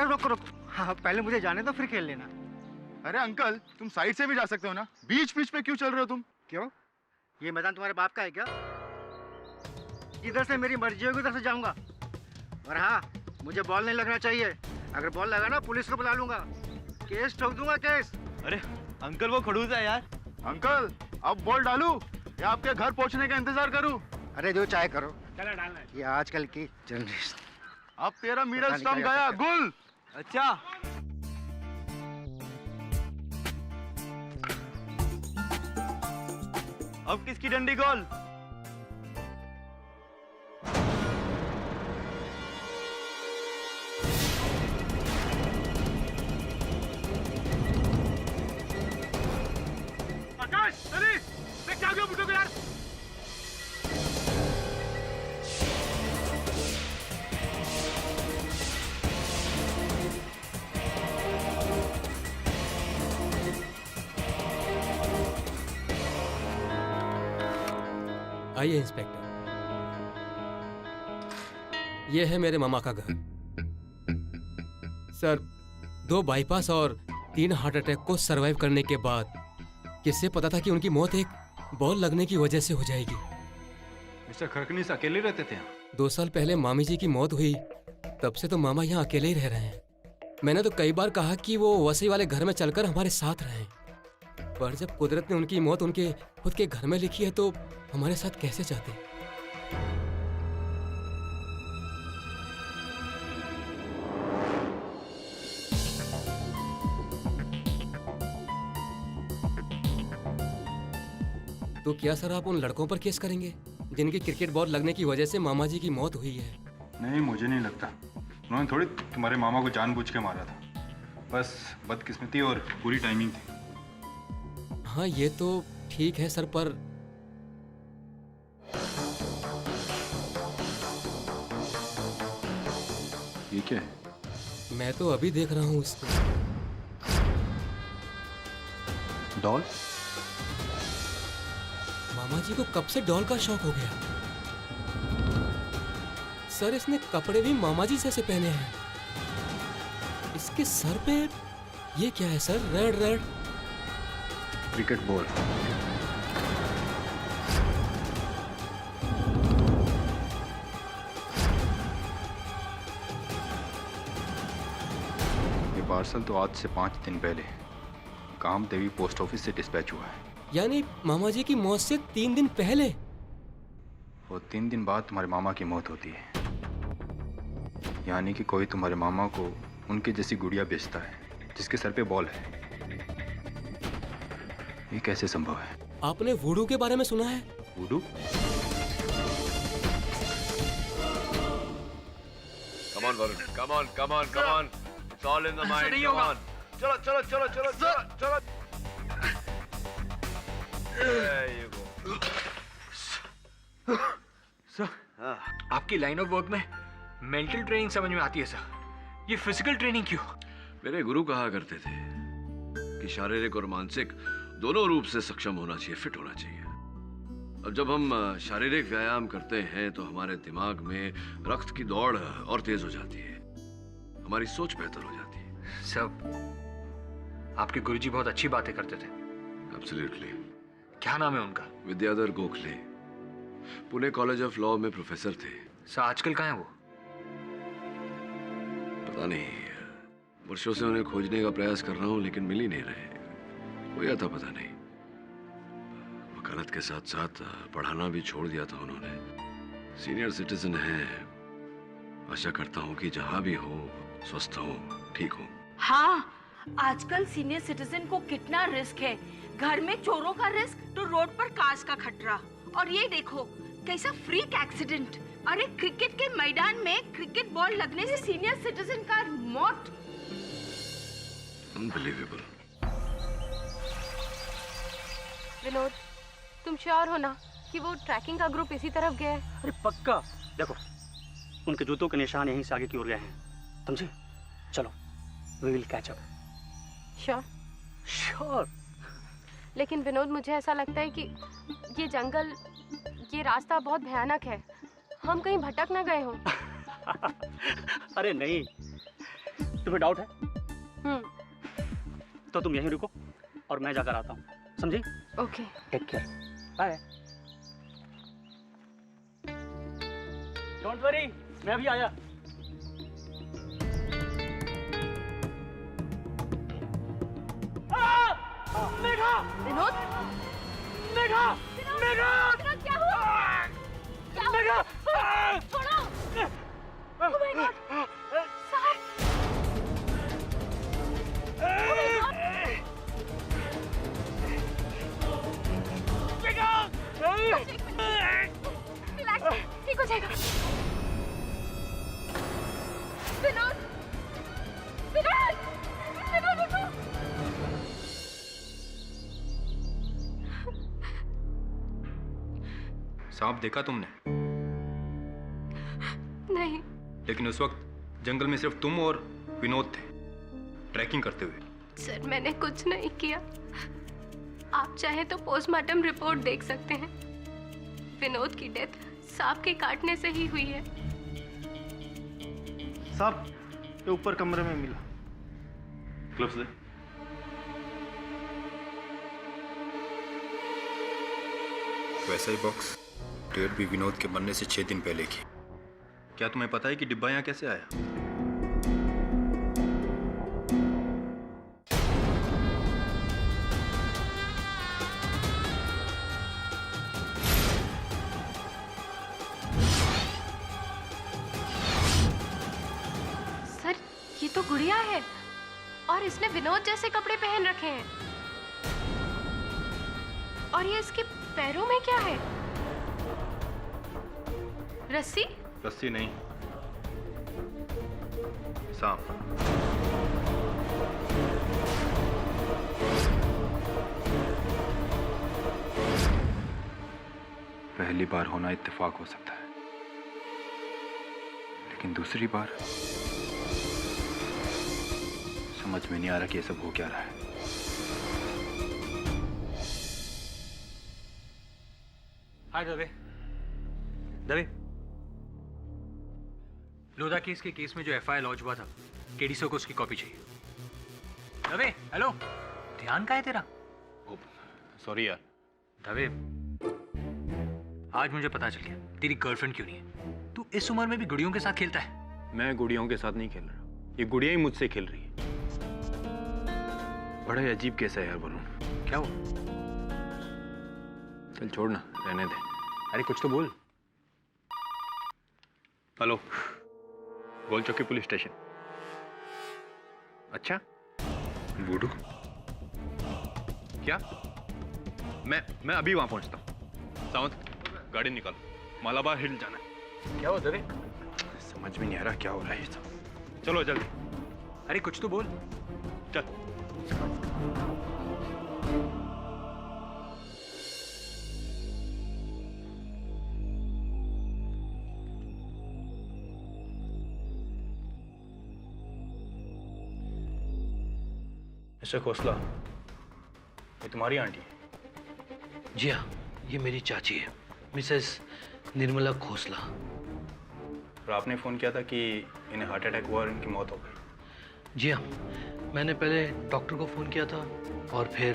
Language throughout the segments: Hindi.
रुको रुको, हाँ पहले मुझे जाने दो, फिर खेल लेना। अरे अंकल, तुम साइड से भी जा सकते हो ना, बीच बीच पे क्यों चल रहे हो तुम? क्यों, ये मैदान तुम्हारे बाप का है क्या? इधर से मेरी मर्जी होगी उधर से जाऊंगा। और हाँ, मुझे बॉल नहीं लगना चाहिए, अगर बॉल लगा ना पुलिस को बुला लूंगा, केस ठोक दूंगा केस। अरे अंकल वो खड़ूस है यार। अंकल अब बॉल डालूं या आपके घर पहुंचने का इंतजार करूं? अरे जो चाहे करो, चला डालना है। ये आजकल की जनरेशन। अब तेरा मिडल स्टंप गया गुल। अच्छा अब किसकी डंडी गोल? आकाश, अरे मैं क्या गया बुड्ढे को यार। आइए इंस्पेक्टर, ये है मेरे मामा का घर। सर, 2 बाईपास और 3 हार्ट अटैक को सरवाइव करने के बाद किससे पता था कि उनकी मौत एक बॉल लगने की वजह से हो जाएगी। मिस्टर खरकनीस अकेले रहते थे यहाँ? 2 साल पहले मामी जी की मौत हुई, तब से तो मामा यहाँ अकेले ही रह रहे हैं। मैंने तो कई बार कहा कि वो वसई वाले घर में चलकर हमारे साथ रहें, पर जब कुदरत ने उनकी मौत उनके खुद के घर में लिखी है तो हमारे साथ कैसे चाहते? तो क्या सर आप उन लड़कों पर केस करेंगे जिनकी क्रिकेट बॉल लगने की वजह से मामा जी की मौत हुई है? नहीं, मुझे नहीं लगता। उन्होंने थोड़ी तुम्हारे मामा को जानबूझ के मारा था, बस बदकिस्मती और पूरी टाइमिंग थी। हाँ ये तो ठीक है सर, पर ये क्या है? मैं तो अभी देख रहा हूँ इसको। डॉल? मामा जी को कब से डॉल का शौक हो गया? सर इसने कपड़े भी मामा जी जैसे पहने हैं। इसके सर पे ये क्या है sir? Red red cricket ball. ये पार्सल तो आज से 5 दिन पहले काम देवी पोस्ट ऑफिस से डिस्पैच हुआ है। यानी मामा जी की मौत से 3 दिन पहले? और 3 दिन बाद तुम्हारे मामा की मौत होती है, यानी कि कोई तुम्हारे मामा को उनकी जैसी गुड़िया बेचता है जिसके सर पे बॉल है। ये कैसे संभव है? आपने वुडू के बारे में सुना है? वुडू? Come on, Varun. Come on, come on, come on. It's all in the mind. Come on. चलो, चलो, चलो, चलो, चलो, चलो. There you go. सर, आपकी लाइन ऑफ वर्क में मेंटल ट्रेनिंग समझ में आती है सर, ये फिजिकल ट्रेनिंग क्यों? मेरे गुरु कहा करते थे कि शारीरिक और मानसिक दोनों रूप से सक्षम होना चाहिए, फिट होना चाहिए। अब जब हम शारीरिक व्यायाम करते हैं तो हमारे दिमाग में रक्त की दौड़ और तेज हो जाती है, हमारी सोच बेहतर हो जाती है। सब आपके गुरुजी बहुत अच्छी बातें करते थे। एब्सोल्युटली। क्या नाम है उनका? Vidyadhar Gokhale, Pune college of law में प्रोफेसर थे। सर आजकल कहाँ है वो? पता नहीं, वर्षों से उन्हें खोजने का प्रयास कर रहा हूँ लेकिन मिल ही नहीं रहे। कोई आता पता नहीं। वकालत के साथ साथ पढ़ाना भी छोड़ दिया था उन्होंने। सीनियर सिटीजन है, आशा करता हूँ कि जहाँ भी हो स्वस्थ हो, ठीक हो। हाँ, आजकल सीनियर सिटीजन को कितना रिस्क है, घर में चोरों का रिस्क तो रोड पर कार्स का खतरा। और ये देखो कैसा फ्रीक एक्सीडेंट। अरे क्रिकेट के मैदान में क्रिकेट बॉल लगने से सीनियर सिटीजन का मौत। अनबिलीवेबल। विनोद, तुम श्योर हो ना कि वो ट्रैकिंग का ग्रुप इसी तरफ गया है? अरे पक्का, देखो उनके जूतों के निशान यहीं से आगे की ओर गए हैं, समझे? चलो, we will catch up. Sure? Sure. लेकिन विनोद, मुझे ऐसा लगता है कि ये जंगल, ये रास्ता बहुत भयानक है। हम कहीं भटक ना गए हों। अरे नहीं, तुम्हें डाउट है तो तुम यहीं रुको और मैं जाकर आता हूँ, समझी? Okay. Take care, bye. Don't worry, मैं अभी आया। मेघा! विनोद! मेघा! मेघा! विनोद, क्या हुआ? मेघा! छोड़ो! Oh my God! साहब! Oh my God! रिलैक्स, ठीक हो जाएगा। विनोद! विनोद! विनोद उठो! सांप देखा तुमने? नहीं। लेकिन उस वक्त जंगल में सिर्फ तुम और विनोद थे, ट्रैकिंग करते हुए। सर, मैंने कुछ नहीं किया। आप चाहे तो पोस्टमार्टम रिपोर्ट देख सकते हैं। विनोद की डेथ सांप के काटने से ही हुई है। साहब, ये ऊपर कमरे में मिला। ग्लव्स दे। वैसा ही बॉक्स डेट भी विनोद के मरने से 6 दिन पहले की। क्या तुम्हें पता है कि डिब्बा यहाँ कैसे आया? सर, ये तो गुड़िया है और इसने विनोद जैसे कपड़े पहन रखे हैं। और ये इसके पैरों में क्या है? रस्सी? रस्सी नहीं, सांप। पहली बार होना इत्तेफाक हो सकता है, लेकिन दूसरी बार समझ में नहीं आ रहा कि ये सब हो क्या रहा है। हाय दवे। दवे, लोधा केस के केस में जो एफआईआर लॉन्च हुआ था, केडीसो को उसकी कॉपी चाहिए। दवे, हेलो, ध्यान का है तेरा? सॉरी यार। दवे, आज मुझे पता चल गया तेरी गर्लफ्रेंड क्यों नहीं है। तू इस उम्र में भी गुड़ियों के साथ खेलता है। मैं गुड़ियों के साथ नहीं खेल रहा, ये गुड़िया ही मुझसे खेल रही है। बड़ा ही अजीब केस है यार वरुण। क्या हुआ? चल छोड़ ना, रहने दे। अरे कुछ तो बोल। हेलो, गोल चौकी पुलिस स्टेशन। अच्छा, वुडू क्या? मैं अभी वहां पहुंचता हूँ। सावंत, गाड़ी निकालो, मालाबार हिल जाना है। क्या हुआ दवे? समझ में नहीं आ रहा क्या हो रहा है ये सब। चलो जल्दी। अरे कुछ तो बोल। चल। मिस्टर खोसला, ये तुम्हारी आंटी है? जी हाँ, ये मेरी चाची है, मिसेस निर्मला खोसला। और आपने फ़ोन किया था कि इन्हें हार्ट अटैक हुआ और इनकी मौत हो गई। जी हाँ, मैंने पहले डॉक्टर को फ़ोन किया था और फिर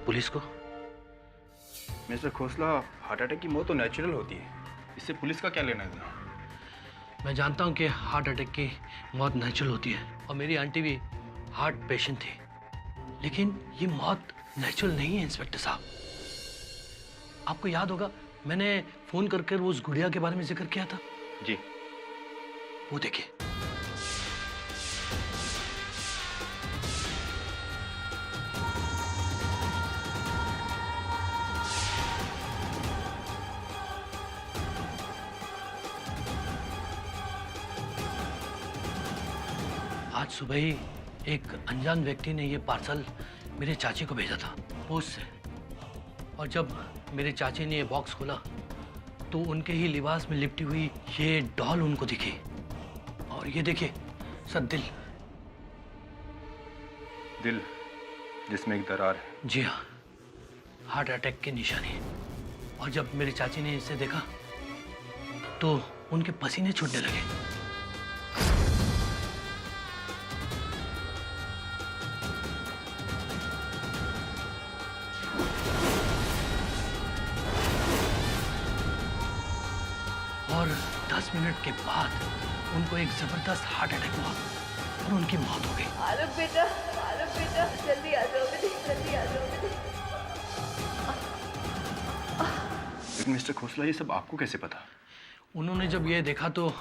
पुलिस को। मिस्टर खोसला, हार्ट अटैक की मौत तो नेचुरल होती है, इससे पुलिस का क्या लेना देना? मैं जानता हूँ कि हार्ट अटैक की मौत नेचुरल होती है और मेरी आंटी भी हार्ट पेशेंट थी, लेकिन ये मौत नेचुरल नहीं है इंस्पेक्टर साहब। आपको याद होगा मैंने फ़ोन करके उस गुड़िया के बारे में जिक्र किया था। जी। वो देखिए। आज सुबह ही एक अनजान व्यक्ति ने ये पार्सल मेरे चाची को भेजा था पोस्ट से, और जब मेरे चाची ने ये बॉक्स खोला तो उनके ही लिबास में लिपटी हुई ये डॉल उनको दिखी। और ये देखिए सर, दिल जिसमें एक दरार है। जी हाँ, हार्ट अटैक की निशानी। और जब मेरी चाची ने इसे देखा तो उनके पसीने छूटने लगे। और 10 मिनट के बाद उनको एक जबरदस्त हार्ट अटैक हुआ और उनकी मौत हो गई। आलोक बेटा, जल्दी आ जाओ बेटे, जल्दी आ जाओ बेटे। लेकिन मिस्टर खोसला, ये सब आपको कैसे पता? उन्होंने जब ये देखा तो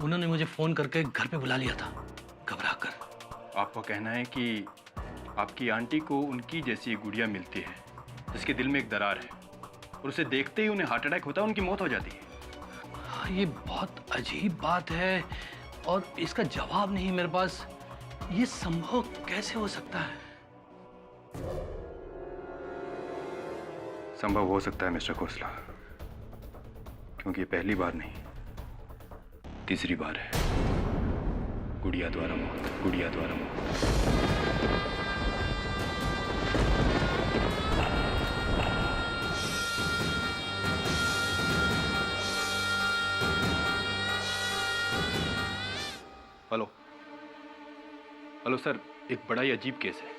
उन्होंने मुझे फोन करके घर पे बुला लिया था, घबरा कर। आपका कहना है कि आपकी आंटी को उनकी जैसी गुड़िया मिलती है जिसके दिल में एक दरार है और उसे देखते ही उन्हें हार्ट अटैक होता है, उनकी मौत हो जाती है। हाँ, ये बहुत अजीब बात है और इसका जवाब नहीं मेरे पास। ये संभव कैसे हो सकता है? संभव हो सकता है मिस्टर खोसला, क्योंकि ये पहली बार नहीं, तीसरी बार है। गुड़िया द्वारा मौत, गुड़िया द्वारा मौत। हेलो हेलो सर, एक बड़ा ही अजीब केस है।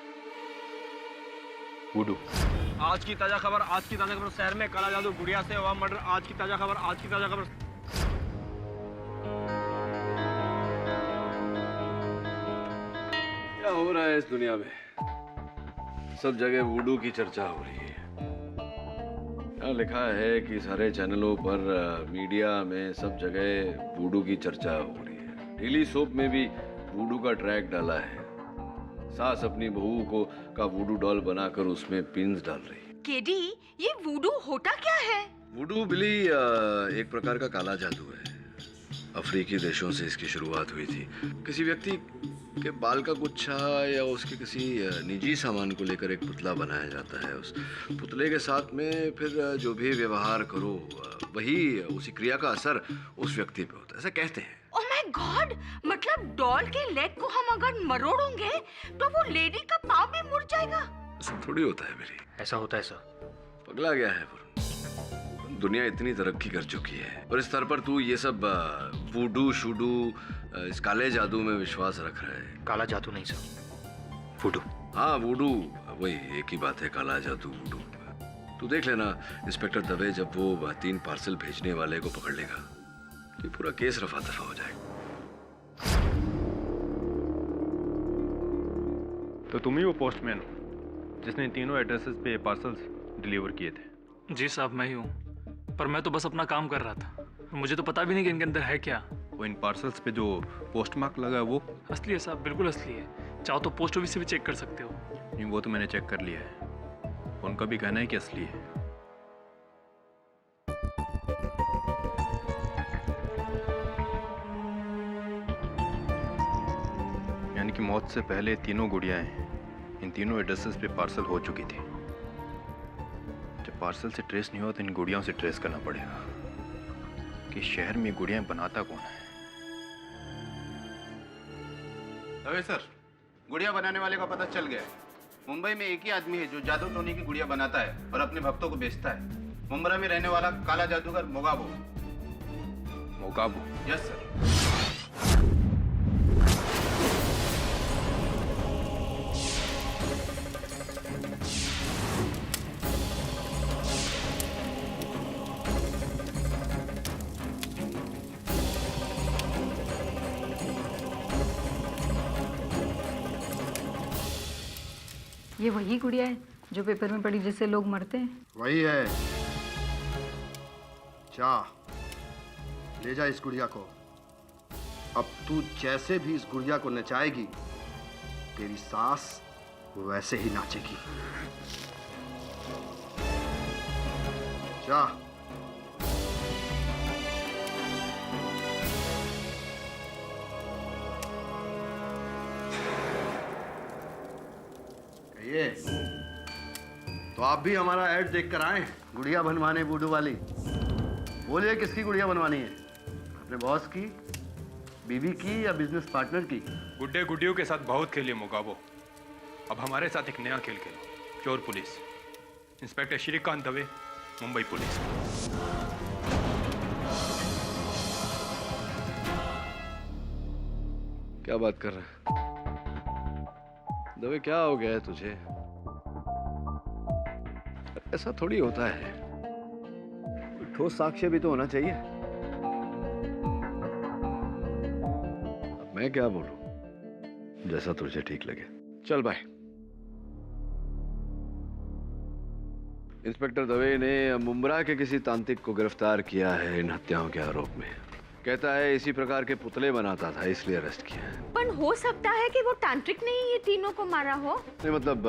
वुडू। आज की ताजा खबर शहर में काला जादू, गुड़िया से हुआ मर्डर। आज की ताजा खबर। क्या हो रहा है इस दुनिया में? सब जगह वुडू की चर्चा हो रही है। यहाँ लिखा है कि सारे चैनलों पर, मीडिया में, सब जगह वुडू की चर्चा हो रही है। डेली सोप में भी वुडू का ट्रैक डाला है। सास अपनी बहू का वुडू डॉल बनाकर उसमें पिन्स डाल रही है। केडी, ये वुडू होता क्या है? वुडू बिली एक प्रकार का काला जादू है। अफ्रीकी देशों से इसकी शुरुआत हुई थी। किसी व्यक्ति के बाल का गुच्छा या उसके किसी निजी सामान को लेकर एक पुतला बनाया जाता है। उस पुतले के साथ में फिर जो भी व्यवहार करो, वही उसी क्रिया का असर उस व्यक्ति पे होता है, ऐसा कहते हैं। ओह माय गॉड, मतलब डॉल के लेग को हम अगर मरोड़ोंगे तो वो लेडी का पाँव भी मुड़ जाएगा? ऐसा थोड़ी होता है मेरी। ऐसा होता है सर। पगला गया है वरुण। दुनिया इतनी तरक्की कर चुकी है और इस स्तर पर तू ये सब वुडू शूडू, इस काले जादू में विश्वास रख रहा है। काला जादू नहीं सर, वुडू। हाँ वुडू, वही एक ही बात है, काला जादू वुडू। तू देख लेना इंस्पेक्टर दवे जब वो 3 पार्सल भेजने वाले को पकड़ लेगा तो पूरा केस रफा दफा हो जाएगा। तो तुम ही वो पोस्टमैन हो जिसने तीनों एड्रेसेस पे पार्सल्स डिलीवर किए थे? जी साहब, मैं ही हूँ, पर मैं तो बस अपना काम कर रहा था। मुझे तो पता भी नहीं कि इनके अंदर है क्या। वो इन पार्सल्स पे जो पोस्ट मार्क लगा है वो असली है साहब, बिल्कुल असली है। चाहो तो पोस्ट ऑफिस से भी चेक कर सकते हो। नहीं, वो तो मैंने चेक कर लिया है। उनका भी कहना है कि असली है। यानी कि मौत से पहले तीनों गुड़ियाएं इन तीनों एड्रेसेस पे पार्सल हो चुकी थी। जब पार्सल से ट्रेस नहीं हुआ तो इन गुड़ियाओं से ट्रेस करना पड़ेगा कि शहर में गुड़ियाएं बनाता कौन है। अरे सर, गुड़िया बनाने वाले का पता चल गया है। मुंबई में एक ही आदमी है जो जादू टोने की गुड़िया बनाता है और अपने भक्तों को बेचता है। मुंबई में रहने वाला काला जादूगर मोगाबो। मोगाबो? Yes sir. ये वही गुड़िया है जो पेपर में पड़ी जिससे लोग मरते हैं? वही है। जा ले जा इस गुड़िया को। अब तू जैसे भी इस गुड़िया को नचाएगी, तेरी सास वैसे ही नाचेगी। जा। ये तो आप भी हमारा ऐड देख कर आए, गुड़िया बनवाने वुडू वाली। बोलिए किसकी गुड़िया बनवानी है? अपने बॉस की, बीवी की या बिजनेस पार्टनर की? गुड्डे गुड्डियों के साथ बहुत खेलिए मोगाबो। अब हमारे साथ एक नया खेल खेलो, चोर police. Inspector Shrikant Dave, Mumbai police. क्या बात कर रहा है दवे? क्या हो गया है तुझे? ऐसा थोड़ी होता है। ठोस साक्ष्य भी तो होना चाहिए। मैं क्या बोलूं, जैसा तुझे ठीक लगे। चल बाय। इंस्पेक्टर दवे ने मुंब्रा के किसी तांत्रिक को गिरफ्तार किया है इन हत्याओं के आरोप में। कहता है इसी प्रकार के पुतले बनाता था, इसलिए अरेस्ट किया। पर हो सकता है कि वो तांत्रिक ने ही ये तीनों को मारा हो। नहीं मतलब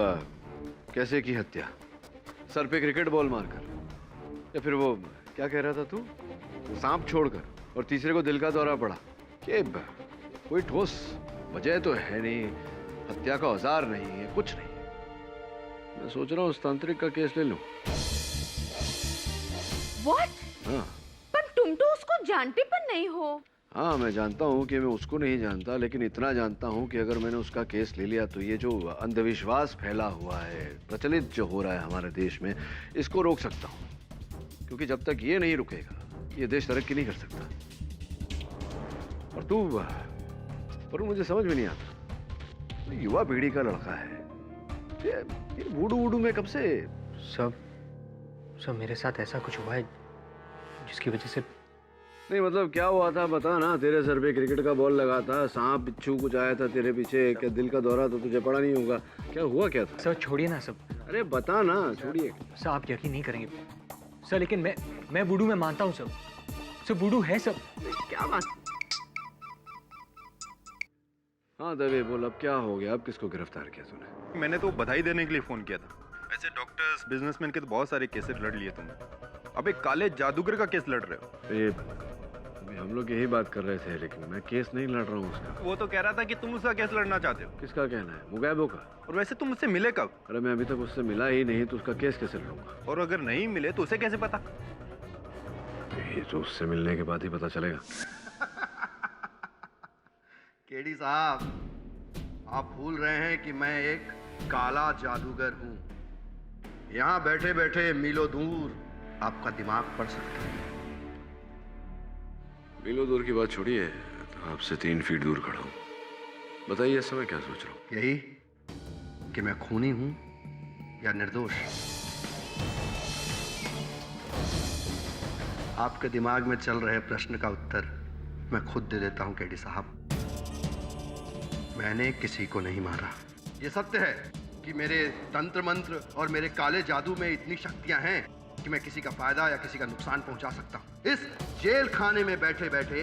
कैसे की हत्या? सर पे क्रिकेट बॉल मारकर, या फिर वो क्या कह रहा था तू, सांप छोड़कर, और तीसरे को दिल का दौरा पड़ा। कि कोई ठोस वजह तो है नहीं, हत्या का औजार नहीं है, कुछ नहीं। मैं सोच रहा हूँ उस तांत्रिक का केस ले लूं। What? हाँ। पर तुम तो उसको जानते पर नहीं हो। हाँ मैं जानता हूँ कि मैं उसको नहीं जानता, लेकिन इतना जानता हूँ कि अगर मैंने उसका केस ले लिया तो ये जो अंधविश्वास फैला हुआ है, प्रचलित जो हो रहा है हमारे देश में, इसको रोक सकता हूँ। क्योंकि जब तक ये नहीं रुकेगा ये देश तरक्की नहीं कर सकता। और तू, पर मुझे समझ में नहीं आता, युवा पीढ़ी का लड़का है, ये वूडू वूडू में कब से? सब मेरे साथ ऐसा कुछ हुआ है जिसकी वजह से। नहीं मतलब क्या हुआ था बता ना। तेरे सर पे क्रिकेट का बॉल लगा था, सांप बिच्छू कुछ आया था तेरे पीछे, क्या दिल का दौरा तो तुझे पड़ा नहीं होगा? क्या हुआ क्या था? सर छोड़िए ना सब। अरे बता ना, छोड़िए। सर आप यकीन नहीं करेंगे सर, लेकिन मैं वुडू में मानता हूँ सब। सर वुडू है सब। क्या बात? हाँ दवे बोल, अब क्या हो गया? अब किसको गिरफ्तार किया तूने? मैंने तो बधाई देने के लिए फोन किया था। ऐसे डॉक्टर्स, बिजनेसमैन के तो बहुत सारे केसेस लड़ लिए तुमने, अब एक काले जादूगर का केस लड़ रहे हो। ये हम लोग यही बात कर रहे थे, लेकिन मैं केस नहीं लड़ रहा हूँ उसका। वो तो कह रहा था कि तुम उसका केस लड़ना चाहते हो। किसका कहना है? मुगैबो का। और वैसे तुम उससे मिले कब? अरे मैं अभी तक उससे मिला ही नहीं, तो उसका केस कैसे लड़ूंगा? और अगर नहीं मिले तो उसे कैसे पता? ये तो उससे मिलने के बाद ही पता चलेगा। केडी साहब, आप भूल रहे हैं कि मैं एक काला जादूगर हूं। यहां बैठे बैठे मीलों दूर आपका दिमाग पढ़ सकता है। मीलों दूर की बात छोड़िए, तो आपसे 3 फीट दूर खड़ा हूं। बताइए इस समय क्या सोच रहा हूं? यही कि मैं खूनी हूं या निर्दोष। आपके दिमाग में चल रहे प्रश्न का उत्तर मैं खुद दे देता हूं केडी साहब। मैंने किसी को नहीं मारा। ये सत्य है कि मेरे तंत्र मंत्र और मेरे काले जादू में इतनी शक्तियां हैं कि मैं किसी का फायदा या किसी का नुकसान पहुंचा सकता हूं। इस जेल खाने में बैठे बैठे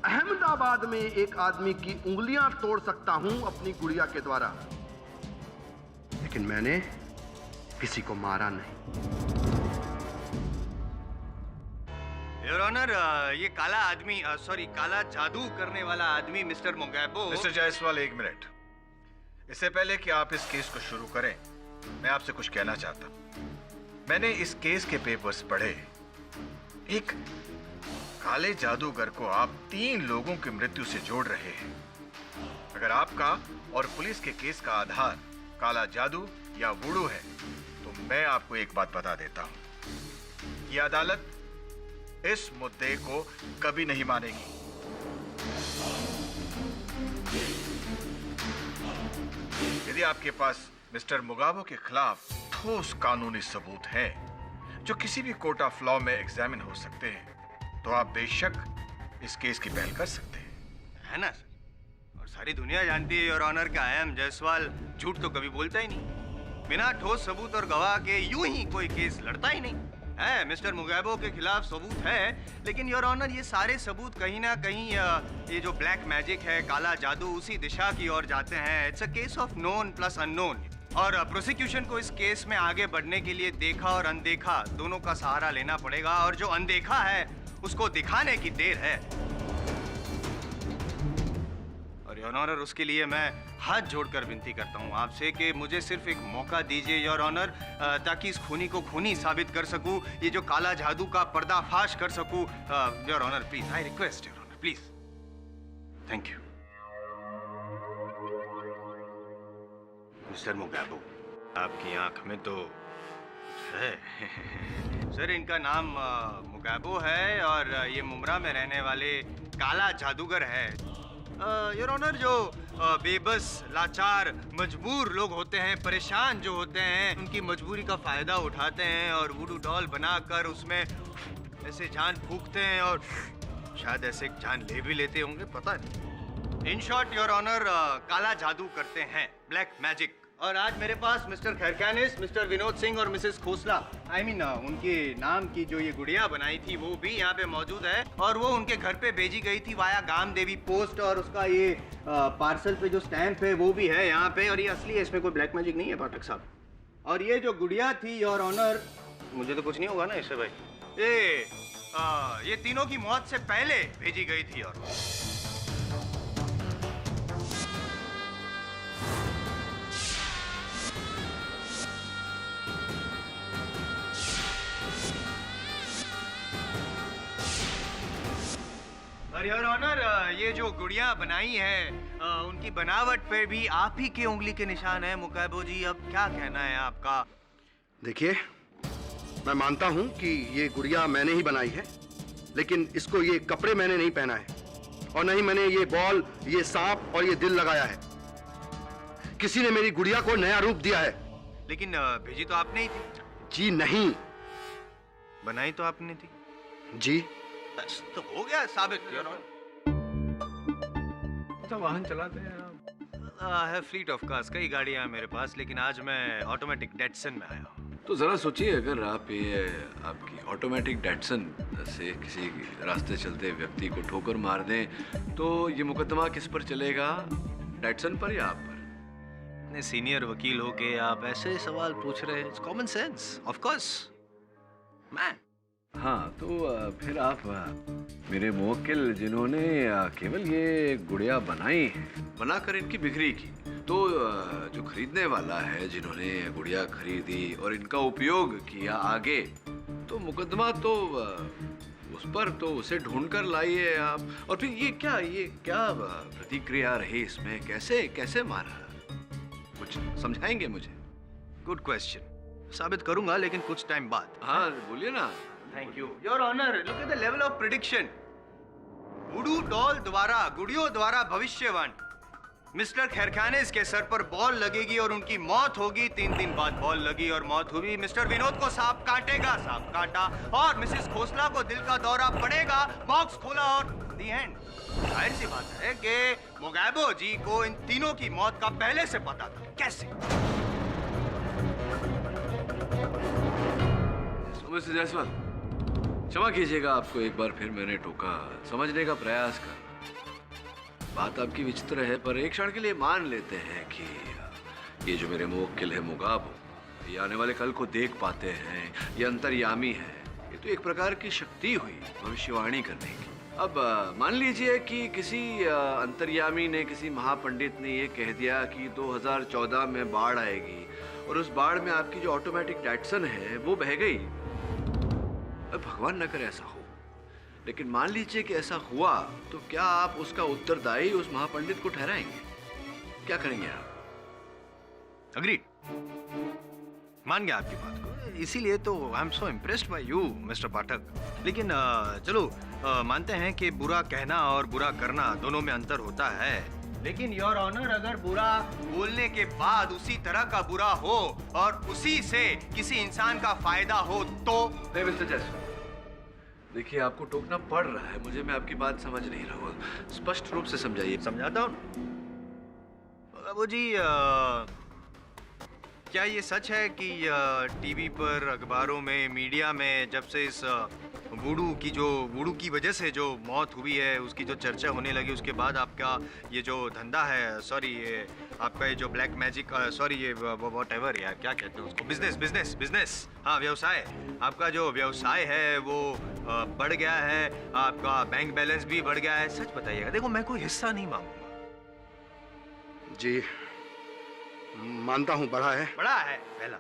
अहमदाबाद में एक आदमी की उंगलियां तोड़ सकता हूं अपनी गुड़िया के द्वारा, लेकिन मैंने किसी को मारा नहीं। योर ऑनर, ये काला आदमी, सॉरी काला जादू करने वाला आदमी mister Mogambo. Mister Jaiswal, 1 minute. इससे पहले कि आप इस केस को शुरू करें, मैं आपसे कुछ कहना चाहता हूं। मैंने इस केस के पेपर्स पढ़े। एक काले जादूगर को आप 3 लोगों की मृत्यु से जोड़ रहे हैं। अगर आपका और पुलिस के केस का आधार काला जादू या वुडू है, तो मैं आपको एक बात बता देता हूं, यह अदालत इस मुद्दे को कभी नहीं मानेगी। यदि आपके पास मिस्टर मुगाबो के खिलाफ ठोस कानूनी सबूत हैं जो किसी भी कोर्ट ऑफ लॉ में एग्जामिन हो सकते हैं, तो आप बेशक इस केस की पहल कर सकते हैं, है ना सर? और सारी दुनिया जानती है योर ऑनर का आई एम जायसवाल झूठ तो कभी बोलता ही नहीं। बिना ठोस सबूत और गवाह के यूं ही कोई केस लड़ता ही नहीं है। मिस्टर मुगैबो के खिलाफ सबूत है, लेकिन योर ऑनर ये सारे सबूत कहीं ना कहीं ये जो ब्लैक मैजिक है, काला जादू, उसी दिशा की ओर जाते हैं। It's a case of known plus unknown, और प्रोसिक्यूशन को इस केस में आगे बढ़ने के लिए देखा और अनदेखा दोनों का सहारा लेना पड़ेगा, और जो अनदेखा है उसको दिखाने की देर है। और योर ऑनर, उसके लिए मैं हाथ जोड़कर विनती करता हूँ आपसे कि मुझे सिर्फ एक मौका दीजिए योर ऑनर, ताकि इस खूनी को खूनी साबित कर सकूं, ये जो काला जादू का पर्दाफाश कर सकूं। Your honour please, I request your honour please. Thank you. Mister Mogambo, आपकी आंख में तो है। सर, इनका नाम मुगैबो है और ये मुमरा में रहने वाले काला जादूगर है। योर ऑनर, जो बेबस, लाचार, मजबूर लोग होते हैं, परेशान जो होते हैं, उनकी मजबूरी का फायदा उठाते हैं और वुडू डॉल बनाकर उसमें ऐसे जान फूंकते हैं और शायद ऐसे जान ले भी लेते होंगे, पता नहीं। इन शॉर्ट योर ऑनर, काला जादू करते हैं, ब्लैक मैजिक। और आज मेरे पास मिस्टर खैरखानिस, मिस्टर विनोद सिंह और मिसेस खोसला, उनके नाम की जो ये गुड़िया बनाई थी वो भी यहाँ पे मौजूद है। और वो उनके घर पे भेजी गई थी वाया गाम देवी पोस्ट, और उसका ये पार्सल पे जो स्टैंप है वो भी है यहाँ पे। और ये असली है, इसमें कोई ब्लैक मैजिक नहीं है पाठक साहब। और ये जो गुड़िया थी योर ऑनर, मुझे तो कुछ नहीं होगा ना इससे भाई, ये तीनों की मौत से पहले भेजी गई थी। और योर ऑनर, ये जो गुड़िया बनाई है उनकी बनावट पे भी आप ही की उंगली के निशान है मुकाबो जी। अब क्या कहना है आपका? देखिए, मैं मानता हूं कि ये गुड़िया मैंने ही बनाई है, लेकिन इसको ये कपड़े मैंने नहीं पहना है, और नहीं मैंने ये बॉल, ये सांप और ये दिल लगाया है। किसी ने मेरी गुड़िया को नया रूप दिया है। लेकिन भेजी तो आपने ही थी। जी नहीं। बनाई तो आपने थी। जी। बस तो हो गया साबित। तो वाहन चलाते हैं आप? है फ्लीट ऑफ कार्स, कई गाड़ियां हैं मेरे पास, लेकिन आज मैं ऑटोमेटिक डेटसन में आया हूँ। तो जरा सोचिए, अगर आप ये आपकी ऑटोमेटिक डेटसन से किसी रास्ते चलते व्यक्ति को ठोकर मार दें तो ये मुकदमा किस पर चलेगा, डेटसन पर या आप पर? इतने सीनियर वकील हो के आप ऐसे सवाल पूछ रहे हैं, कॉमन सेंस ऑफ कोर्स। मैं हाँ, तो फिर आप मेरे मुवक्किल जिन्होंने केवल ये गुड़िया बनाई है, बनाकर इनकी बिक्री की, तो जो खरीदने वाला है जिन्होंने गुड़िया खरीदी और इनका उपयोग किया आगे, तो मुकदमा तो उस पर, तो उसे ढूंढ कर लाइए आप। और फिर ये क्या प्रतिक्रिया रही इसमें, कैसे कैसे मारा, कुछ समझाएंगे मुझे? गुड क्वेश्चन, साबित करूंगा लेकिन कुछ टाइम बाद। हाँ बोलिए ना। Thank you your honour. Look at the level of prediction. Voodoo doll द्वारा, गुड़ियों द्वारा भविष्यवाणी। मिस्टर खैरखानिस के सर पर बॉल लगेगी और उनकी मौत होगी। 3 दिन बाद बॉल लगी और मौत हुई। मिस्टर विनोद को सांप काटेगा, सांप काटा। और मिसेस खोसला को दिल का दौरा पड़ेगा, बॉक्स खोला और दी एंड। जाहिर सी बात है कि मुगाबो जी को इन तीनों की मौत का पहले से पता था। कैसे? मिस्टर जायसवाल, क्षमा कीजिएगा, आपको एक बार फिर मैंने टोका, समझने का प्रयास कर। बात आपकी विचित्र है, पर एक क्षण के लिए मान लेते हैं कि ये जो मेरे मुवक्किल है मुगाबो, ये आने वाले कल को देख पाते हैं, ये अंतर्यामी है। ये तो एक प्रकार की शक्ति हुई भविष्यवाणी करने की। अब मान लीजिए कि किसी अंतर्यामी ने, किसी महापंडित ने ये कह दिया कि 2014 में बाढ़ आएगी और उस बाढ़ में आपकी जो ऑटोमेटिक डेटसन है वो बह गई। भगवान न करे ऐसा हो, लेकिन मान लीजिए कि ऐसा हुआ, तो क्या आप उसका उत्तरदायी उस महापंडित को ठहराएंगे? क्या करेंगे आप? अग्रीड, मान गया आपकी बात को, इसीलिए तो I am so impressed by you mister Pathak. लेकिन चलो मानते हैं कि बुरा कहना और बुरा करना दोनों में अंतर होता है, लेकिन योर ऑनर, अगर बुरा बोलने के बाद उसी तरह का बुरा हो और उसी से किसी इंसान का फायदा हो तो? मिस्टर जायसवाल, देखिए आपको टोकना पड़ रहा है मुझे, मैं आपकी बात समझ नहीं रहा हूँ, स्पष्ट रूप से समझाइए। समझाता हूँ बाबू जी। क्या ये सच है कि टीवी पर, अखबारों में, मीडिया में जब से इस वुडू की वजह से जो मौत हुई है उसकी जो चर्चा होने लगी, उसके बाद आपका ये जो धंधा है, सॉरी ये आपका ये जो ब्लैक मैजिक, सॉरी ये व्हाटएवर यार क्या कहते हैं उसको, बिजनेस, हाँ व्यवसाय, आपका जो व्यवसाय है वो बढ़ गया है, आपका बैंक बैलेंस भी बढ़ गया है। सच बताइएगा, देखो मैं कोई हिस्सा नहीं मांगूंगा। जी मानता हूँ, बढ़ा है पहला।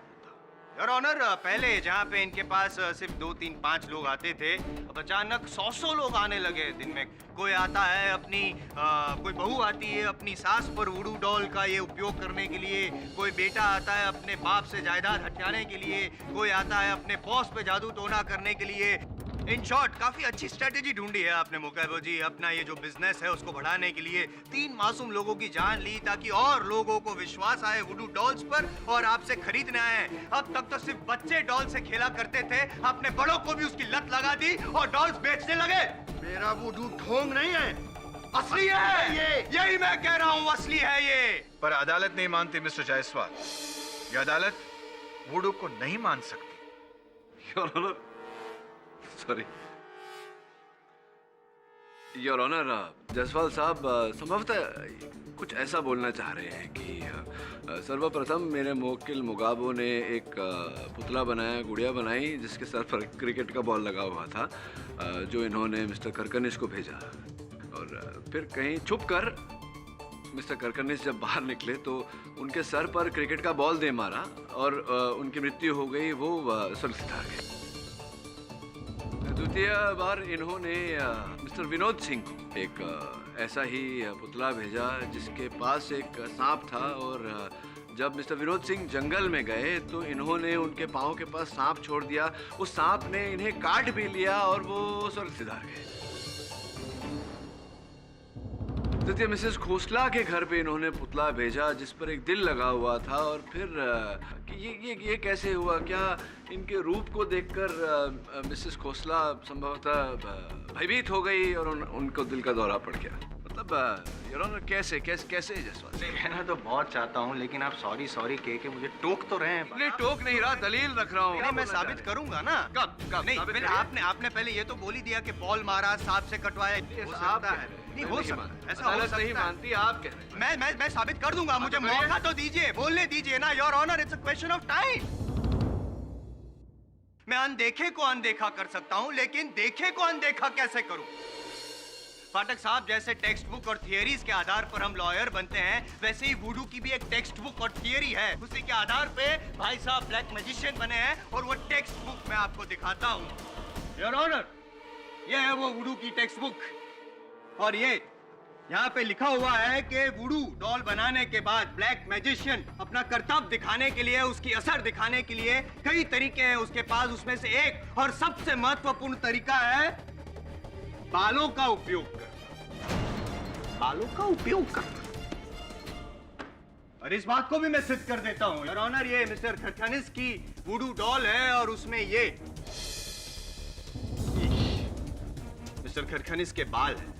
योर ऑनर, पहले जहाँ पे इनके पास सिर्फ 2, 3, 5 लोग आते थे, अब अचानक 100 लोग आने लगे दिन में। कोई आता है अपनी कोई बहू आती है अपनी सास पर वुडू डॉल का ये उपयोग करने के लिए, कोई बेटा आता है अपने बाप से जायदाद हथियाने के लिए, कोई आता है अपने बॉस पे जादू टोना करने के लिए। इन शॉर्ट काफी अच्छी स्ट्रेटेजी ढूंढी है आपने मुकाबो जी, अपना ये जो बिजनेस है उसको बढ़ाने के लिए। 3 मासूम लोगों की जान ली ताकि और लोगों को विश्वास आए वुडू डॉल्स पर और आपसे खरीदने आए। अब तक तो सिर्फ बच्चे डॉल से खेला करते थे, आपने बड़ों को भी उसकी लत लगा दी और डॉल्स बेचने लगे। मेरा वुडू ढोंग नहीं है, असली है ये, यही मैं कह रहा हूँ, असली है ये। पर अदालत नहीं मानती मिस्टर जायसवाल। ये अदालत वुडू को नहीं मान सकती। Your honour, sorry your honour, Jaiswal साहब संभवतः कुछ ऐसा बोलना चाह रहे हैं कि सर्वप्रथम मेरे मुवक्किल मुगाबो ने एक पुतला बनाया, गुड़िया बनाई जिसके सर पर क्रिकेट का बॉल लगा हुआ था, जो इन्होंने मिस्टर करकनिस को भेजा। और फिर कहीं छुप कर मिस्टर करकनिस जब बाहर निकले तो उनके सर पर क्रिकेट का बॉल दे मारा और उनकी मृत्यु हो गई, वो स्वर्ग सिधार गए। द्वितीय बार इन्होंने मिस्टर विनोद सिंह को एक ऐसा ही पुतला भेजा जिसके पास एक सांप था, और जब मिस्टर विनोद सिंह जंगल में गए तो इन्होंने उनके पाँव के पास सांप छोड़ दिया। उस सांप ने इन्हें काट भी लिया और वो स्वर्ग सिधार गए। तृतीय मिसेस खोसला के घर पे इन्होंने पुतला भेजा जिस पर एक दिल लगा हुआ था, और फिर ये कैसे हुआ? क्या इनके रूप को देखकर मिसेस खोसला संभवतः भयभीत हो गई और उनको दिल का दौरा पड़ गया? मतलब योर ऑनर, कैसे कैसे कैसे जायसवाल? कहना तो बहुत चाहता हूँ, लेकिन आप सॉरी सॉरी कह के मुझे टोक तो रहे हैं। नहीं, टोक नहीं रहा, दलील रख रहा हूँ। नहीं, मैं साबित करूंगा ना। कब नहीं, आपने पहले ये तो बोल ही दिया कि बॉल मारा, सांप से कटवाया। हो सकता है, नहीं हो सकता, ऐसा हो सकता है। नहीं मानती, आप कह रहे हैं। मैं साबित कर दूंगा, मुझे मौका तो दीजिए, बोलने दीजिए ना your honour. It's a question of time. मैं अनदेखे को अनदेखा कर सकता हूं, लेकिन देखे को अनदेखा कैसे करूं? पाठक साहब, जैसे टेक्स्ट बुक और थियरीज के आधार पर हम लॉयर बनते हैं, वैसे ही वुडू की भी एक टेक्स्ट बुक और थियरी है। उसी के आधार पे भाई साहब ब्लैक मैजिशियन बने हैं, और वो टेक्स्ट बुक मैं आपको दिखाता हूं। योर ऑनर, ये है वो वुडू की टेक्स्ट बुक, और ये यहाँ पे लिखा हुआ है कि वुडू डॉल बनाने के बाद ब्लैक मैजिशियन अपना कर्तव्य दिखाने के लिए, उसकी असर दिखाने के लिए कई तरीके हैं उसके पास। उसमें से एक और सबसे महत्वपूर्ण तरीका है बालों का उपयोग करना। बालों का उपयोग करना, और इस बात को भी मैं सिद्ध कर देता हूं योर ऑनर। ये मिस्टर खरखनिस की वुडू डॉल है, और उसमें ये मिस्टर खरखनिस के बाल हैं।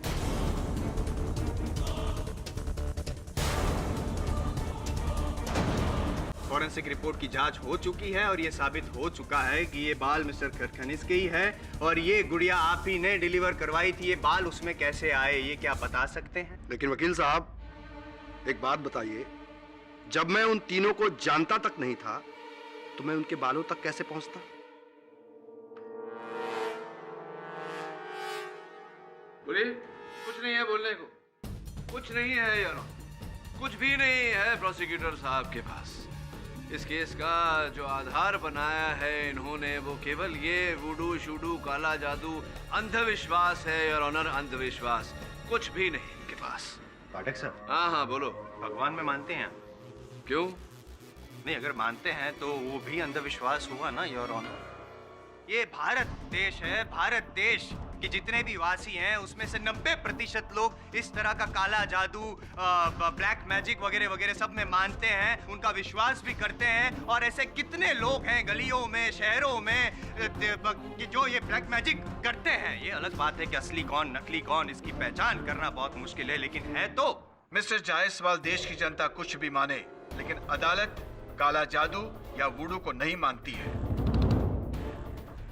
फॉरेंसिक रिपोर्ट की जांच हो चुकी है, और ये साबित हो चुका है कि ये बाल मिस्टर खरखनिस के ही है, और ये गुड़िया आप ही ने डिलीवर करवाई थी। ये बाल उसमें कैसे आए, ये क्या बता सकते हैं? लेकिन वकील साहब, एक बात बताइए, जब मैं उन तीनों को जानता तक नहीं था तो मैं उनके बालों तक कैसे पहुंचता? बोलिए। कुछ नहीं है बोलने को, कुछ नहीं है यार, कुछ भी नहीं है प्रोसिक्यूटर साहब के पास। इस केस का जो आधार बनाया है इन्होंने, वो केवल ये वुडू शूडू काला जादू अंधविश्वास है योर ऑनर, अंधविश्वास, कुछ भी नहीं इनके पास। पाठक साहब। हाँ हाँ बोलो। भगवान में मानते हैं? क्यों नहीं, अगर मानते हैं तो वो भी अंधविश्वास हुआ ना योर ऑनर। ये भारत देश है, भारत देश कि जितने भी वासी हैं उसमें से 90% लोग इस तरह का काला जादू, ब्लैक मैजिक वगैरह वगैरह सब में मानते हैं, उनका विश्वास भी करते हैं। और ऐसे कितने लोग हैं गलियों में, शहरों में, कि जो ये ब्लैक मैजिक करते हैं। ये अलग बात है कि असली कौन नकली कौन, इसकी पहचान करना बहुत मुश्किल है, लेकिन है तो। मिस्टर जायसवाल, देश की जनता कुछ भी माने, लेकिन अदालत काला जादू या वुडू को नहीं मानती है।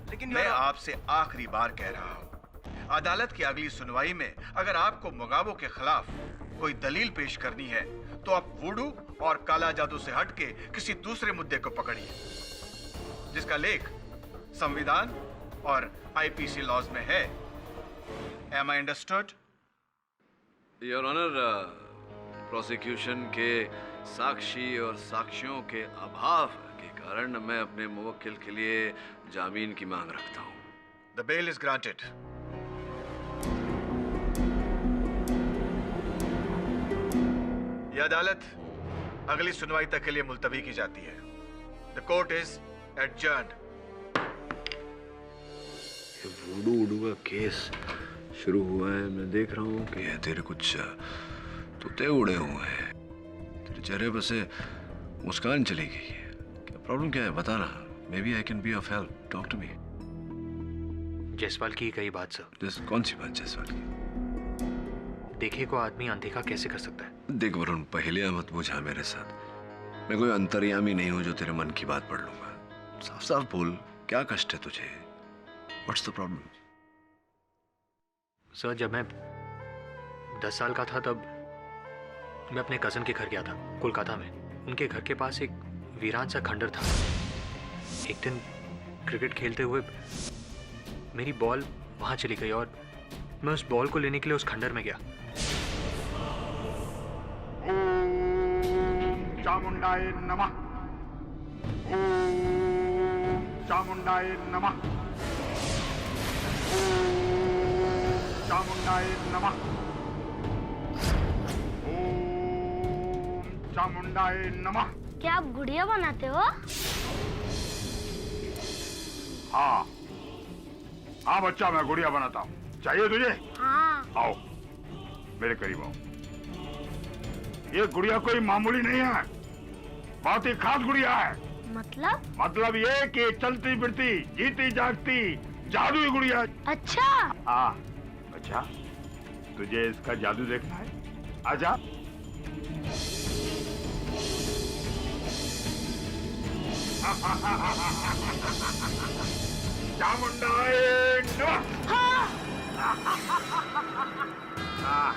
लेकिन मैं आपसे आखिरी बार कह रहा हूं, अदालत की अगली सुनवाई में अगर आपको मुगाबो के खिलाफ कोई दलील पेश करनी है तो आप वुडू और काला जादू से हटके किसी दूसरे मुद्दे को पकड़िए जिसका लेख संविधान और आईपीसी लॉज में है। Am I understood? Your honour, prosecution के साक्षी और साक्ष्यों के अभाव के कारण मैं अपने मुवक्किल के लिए जामीन की मांग रखता हूँ। The bail is granted. यह अदालत अगली सुनवाई तक के लिए मुलतवी की जाती है। The court is adjourned. वुडू वुडू का केस शुरू हुआ है, मैं देख रहा हूँ कि तेरे कुछ तोते उड़े हुए हैं, तेरे चेहरे पर से मुस्कान चली गई है। क्या प्रॉब्लम क्या है बता ना, maybe I can be of help, talk to me. Jaiswal की कई बात सर। कौन सी बात जायसवाल की? देखे को आदमी अनदेखा कैसे कर सकता है? देख वरुण, पहेलियां मत बुझा मेरे साथ। मैं कोई अंतर्यामी नहीं हूं जो तेरे मन की बात पढ़ लूंगा। साफ साफ बोल, क्या कष्ट है तुझे? What's the problem? सर, जब मैं 10 साल का था तब मैं अपने कज़न के घर गया था कोलकाता में। उनके घर के पास एक वीरान सा खंडर था। एक दिन क्रिकेट खेलते हुए मेरी बॉल वहाँ चली गई और मैं उस बॉल को लेने के लिए उस खंडर में गया। ओम चामुंडाय नमः। ओम चामुंडाय नमः। ओम चामुंडाय नमः। ओम चामुंडाय नमः। क्या आप गुड़िया बनाते हो? हाँ हाँ बच्चा, मैं गुड़िया बनाता हूँ। चाहिए तुझे? हाँ। आओ मेरे करीब आओ। ये गुड़िया कोई मामूली नहीं है, बहुत ही खास गुड़िया है। मतलब ये कि चलती फिरती जीती जागती जादुई गुड़िया। अच्छा। हाँ अच्छा, तुझे इसका जादू देखना है? आजा। चामुंडाय नमः।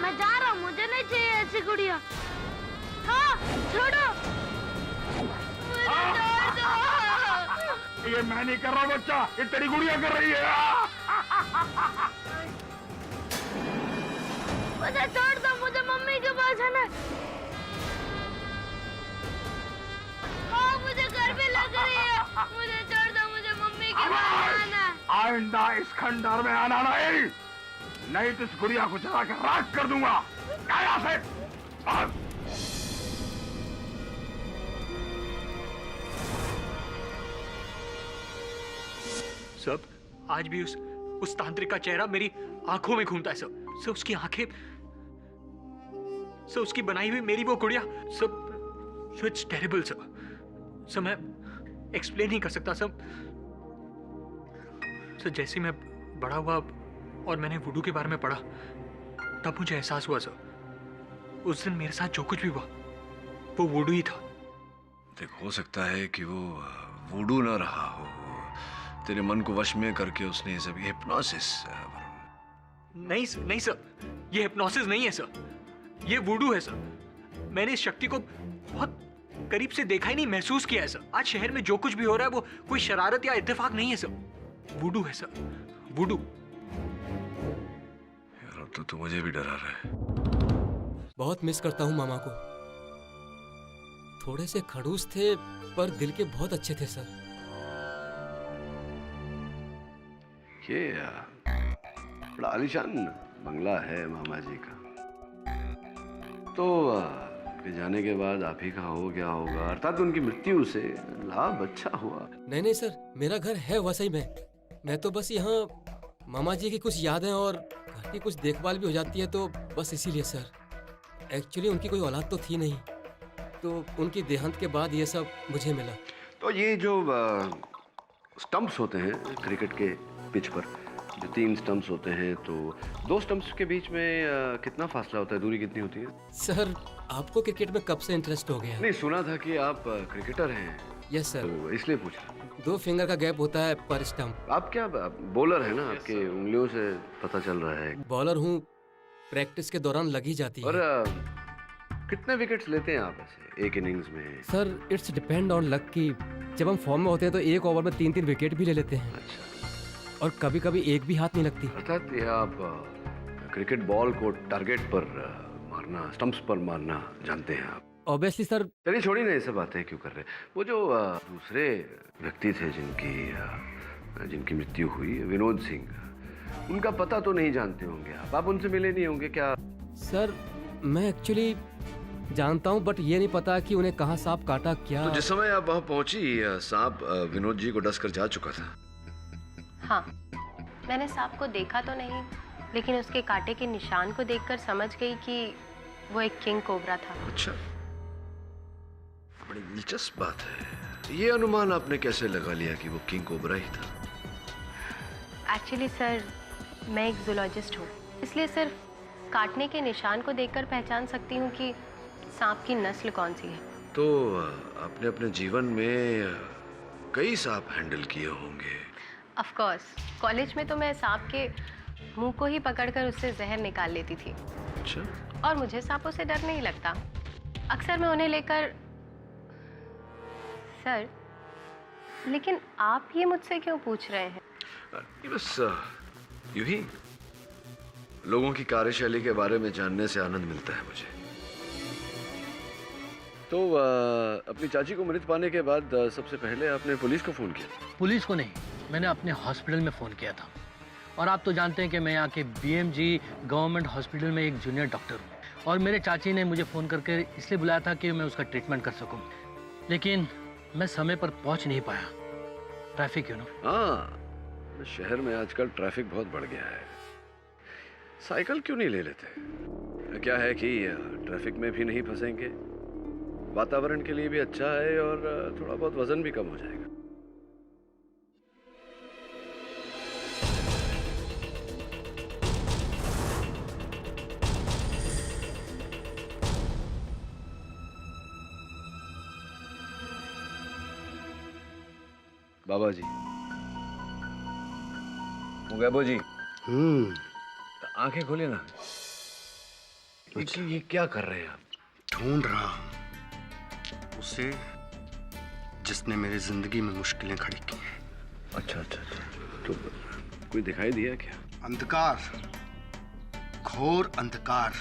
मैं जा रहा हूँ, मुझे नहीं चाहिए ऐसी गुड़िया। हाँ छोड़ो, ये मैं नहीं कर रहा बच्चा, ये तेरी गुड़िया कर रही है। मुझे छोड़ दो, मुझे मम्मी के पास जाना है। हाँ मुझे गर्मी लग रही है, मुझे छोड़ दो, मुझे मम्मी के पास जाना है। आइंदा इस खंडर में आना नहीं तो इस गुड़िया को जला कर राख कर दूंगा। यहाँ से सब आज भी उस तांत्रिक का चेहरा मेरी आंखों में घूमता है। सब उसकी आंखें, सब उसकी बनाई हुई मेरी वो गुड़िया, सब इट्स टेरिबल। सब मैं एक्सप्लेन नहीं कर सकता। सब जैसे मैं बड़ा हुआ और मैंने वुडू के बारे में पढ़ा, तब मुझे एहसास हुआ सर, उस दिन मेरे साथ जो कुछ भी हुआ वो वुडू ही था। देख, हो सकता है कि वो वुडू ना रहा हो, तेरे मन को वश में करके उसने सब हिप्नोसिस। नहीं सर, ये हिप्नोसिस नहीं है सर, ये वुडू है सर। मैंने इस शक्ति को बहुत करीब से देखा ही नहीं, महसूस किया है सर। आज शहर में जो कुछ भी हो रहा है वो कोई शरारत या इत्तेफाक नहीं है सर, वुडू है सर, वुडू। यार अब तो मुझे भी डरा रहा है। बहुत मिस करता हूँ मामा को। थोड़े से खड़ूस थे पर दिल के बहुत अच्छे थे सर। ये बड़ा आलीशान बंगला है मामा जी का। तो के जाने के बाद आप ही का हो गया होगा, अर्थात उनकी मृत्यु से लाभ अच्छा हुआ। नहीं सर, मेरा घर है वसई में। मैं तो बस यहाँ मामा जी की कुछ यादें और घर की कुछ देखभाल भी हो जाती है, तो बस इसीलिए सर। एक्चुअली उनकी कोई औलाद तो थी नहीं, तो उनकी देहांत के बाद ये सब मुझे मिला। तो ये जो स्टंप्स होते हैं क्रिकेट के पिच पर, जो 3 स्टंप्स होते हैं, तो 2 स्टंप्स के बीच में कितना फासला होता है, दूरी कितनी होती है? सर आपको क्रिकेट में कब से इंटरेस्ट हो गया? नहीं, सुना था कि आप क्रिकेटर हैं। Yes sir. तो इसलिए पूछ रहा। 2 फिंगर का गैप होता है पर स्टंप। आप क्या बॉलर है ना? आपके उंगलियों से पता चल रहा है। बॉलर हूँ, प्रैक्टिस के दौरान लगी जाती है। और कितने विकेट्स लेते हैं आप ऐसे एक इनिंग्स में? Sir it's depend on luck की जब हम फॉर्म में होते हैं तो एक ओवर में 3-3 विकेट भी ले लेते हैं। अच्छा। और कभी कभी एक भी हाथ नहीं लगती। अर्थात ये आप क्रिकेट बॉल को टारगेट पर मारना, स्टंप्स पर मारना जानते हैं आप? Obviously sir. चलिए छोड़िए ना, ये सब बातें क्यों कर रहे। वो जो दूसरे व्यक्ति थे जिनकी मृत्यु हुई, विनोद सिंह, उनका पता तो नहीं जानते होंगे आप उनसे मिले नहीं होंगे क्या? सर मैं एक्चुअली जानता हूँ, बट ये नहीं पता कि उन्हें कहाँ सांप काटा क्या। तो जिस समय आप वहाँ पहुंची, सांप विनोद जी को डस कर जा चुका था। हाँ, मैंने सांप को देखा तो नहीं, लेकिन उसके कांटे के निशान को देखकर समझ गई कि वो एक किंग कोबरा था। अच्छा, बड़ी दिलचस्प बात है। ये अनुमान आपने कैसे लगा लिया कि वो किंग कोबरा ही था? एक्चुअली सर, मैं एक जूलॉजिस्ट हूँ, इसलिए सिर्फ काटने के निशान को देखकर पहचान सकती हूँ कि सांप की नस्ल कौन सी है। तो आपने अपने जीवन में कई सांप हैंडल किए होंगे। ऑफ कोर्स, कॉलेज में तो मैं सांप के मुंह को ही पकड़कर उससे जहर निकाल लेती थी। अच्छा। और मुझे सांपों से डर नहीं लगता। अक्सर मैं उन्हें लेकर। सर, लेकिन आप ये मुझसे क्यों पूछ रहे हैं? बस यूं ही लोगों की कार्यशैली के बारे में जानने से आनंद मिलता है मुझे। तो अपनी चाची को मृत पाने के बाद सबसे पहले आपने पुलिस को फोन किया? पुलिस को नहीं, मैंने अपने हॉस्पिटल में फ़ोन किया था। और आप तो जानते हैं कि मैं यहाँ के BMG गवर्नमेंट हॉस्पिटल में एक जूनियर डॉक्टर हूँ। और मेरे चाची ने मुझे फ़ोन करके इसलिए बुलाया था कि मैं उसका ट्रीटमेंट कर सकूँ, लेकिन मैं समय पर पहुँच नहीं पाया। Traffic you know. हाँ, शहर में आजकल ट्रैफिक बहुत बढ़ गया है। साइकिल क्यों नहीं ले लेते? क्या है कि ट्रैफिक में भी नहीं फंसेंगे, वातावरण के लिए भी अच्छा है और थोड़ा बहुत वजन भी कम हो जाएगा। बाबा जी, मुगैबो जी, आंखें खोलिए ना। ये क्या कर रहे हैं आप? ढूंढ रहा हूं उसे जिसने मेरी जिंदगी में मुश्किलें खड़ी की हैं। अच्छा अच्छा अच्छा, तो कोई दिखाई दिया क्या? अंधकार, घोर अंधकार।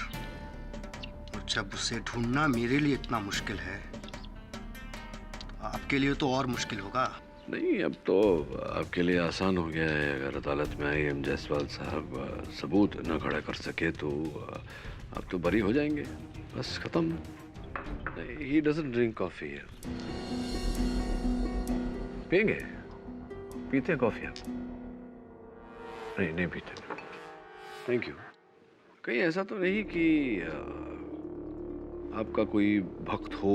और जब उसे ढूंढना मेरे लिए इतना मुश्किल है, तो आपके लिए तो और मुश्किल होगा। नहीं, अब तो आपके लिए आसान हो गया है। अगर अदालत में IM जायसवाल साहब सबूत न खड़ा कर सके तो आप तो बरी हो जाएंगे, बस खत्म। He doesn't drink coffee here. पिएंगे? पीते हैं कॉफी आप? नहीं नहीं पीते। Thank you. कहीं ऐसा तो नहीं कि आपका कोई भक्त हो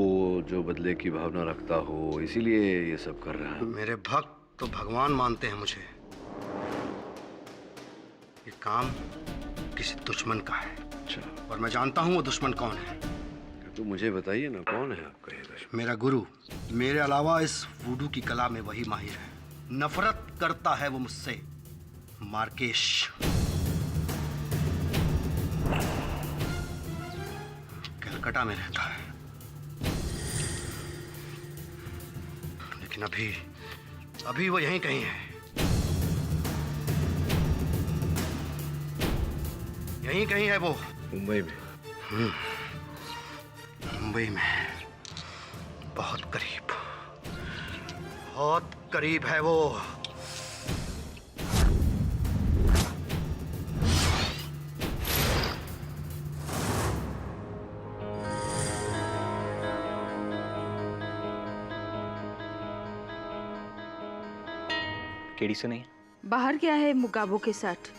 जो बदले की भावना रखता हो, इसीलिए ये सब कर रहा है? मेरे भक्त तो भगवान मानते हैं मुझे। ये काम किसी दुश्मन का है। अच्छा। और मैं जानता हूँ वो दुश्मन कौन है। तो मुझे बताइए ना, कौन है आपका ये दुश्मन? मेरा गुरु। मेरे अलावा इस वुडू की कला में वही माहिर है। नफरत करता है वो मुझसे, मार्केश। कलकत्ता में रहता है, लेकिन अभी वो यहीं कहीं है। यहीं कहीं है वो। मुंबई में? मुंबई में बहुत करीब है वो। केडी से नहीं? बाहर गया है मुगाबो के साथ।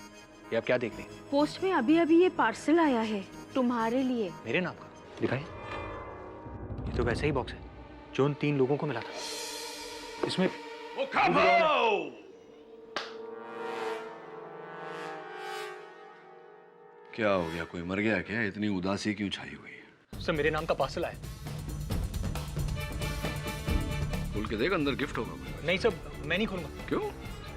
ये आप क्या देख रही हैं? पोस्ट में अभी अभी ये पार्सल आया है तुम्हारे लिए। मेरे नाम का? दिखाइए। ये तो वैसा ही बॉक्स है जो उन 3 लोगों को मिला था। इसमें क्या हो गया? कोई मर गया क्या? इतनी उदासी क्यों छाई हुई है? सर, मेरे नाम का पार्सल आया। खोल के देख, अंदर गिफ्ट होगा। नहीं सर, मैं नहीं खोलूंगा। क्यों?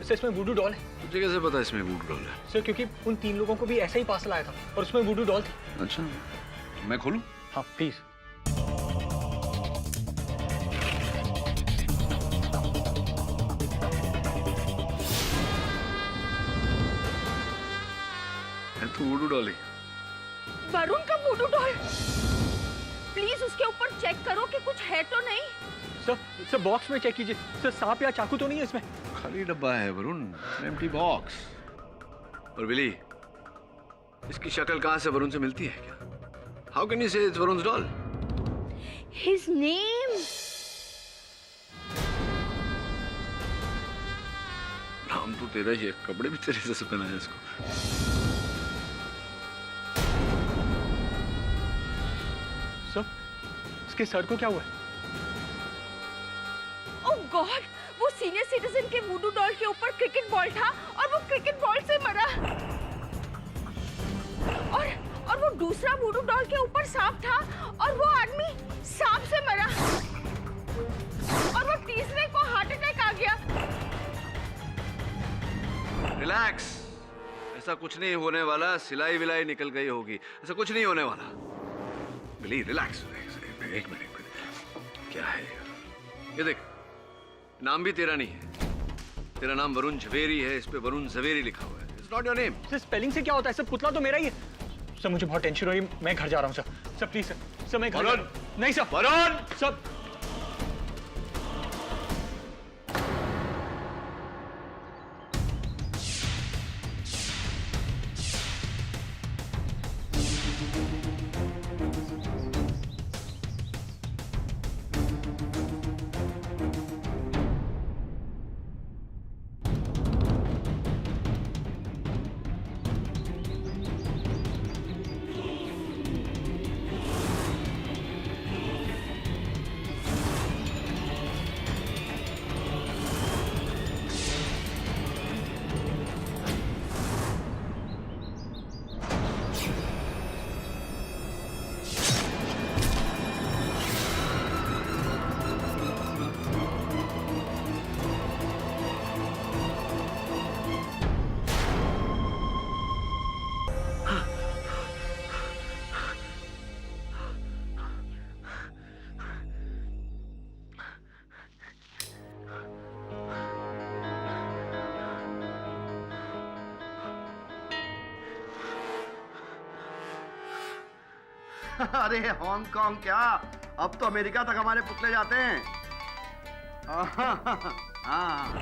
सर, इसमें वुडू डॉल है। मुझे कैसे पता इसमें वुडू डॉल है? सर, क्योंकि उन 3 लोगों को भी ऐसा ही पार्सल आया था और उसमें वुडू डॉल थी। अच्छा, मैं खोलूं? हाँ प्लीज। तो वुडू डॉल ही। वरुण का वुडू डॉल। प्लीज उसके ऊपर चेक करो कि कुछ है तो नहीं। सर बॉक्स में चेक कीजिए। सर, सांप या चाकू तो नहीं है इसमें? खाली डब्बा है वरुण, एम्प्टी बॉक्स। और बिली, इसकी शक्ल कहाँ से वरुण से मिलती है क्या? हाउ कैन यू से इट्स वरुण's doll? His name. नाम तो तेरा ही है, कपड़े भी तेरे जैसे पहनाए इसको। सर, इसके सर को क्या हुआ है? ओह गॉड, वो सीनियर सिटीजन के वुडू डॉल के ऊपर क्रिकेट बॉल था और वो क्रिकेट बॉल से मरा। और दूसरा वुडू डॉल के ऊपर सांप था और वो आदमी सांप से मरा और वो तीसरे को हार्ट अटैक आ गया। रिलैक्स, ऐसा कुछ नहीं होने वाला। सिलाई विलाई निकल गई होगी, ऐसा कुछ नहीं होने वाला। बिली रिलैक्स। एक मिनट क्या है ये देख, नाम भी तेरा नहीं है। तेरा नाम वरुण झवेरी है, इस पे वरुण झवेरी लिखा हुआ है। It's not your name. Sir spelling से क्या होता है सर? पुतला तो मेरा ही है सर। मुझे बहुत टेंशन हो रही है, मैं घर जा रहा हूँ सर। सर प्लीज सर मैं घर नहीं सर। वरुण सर अरे हांगकांग क्या, अब तो अमेरिका तक हमारे पुतले जाते हैं। हाँ।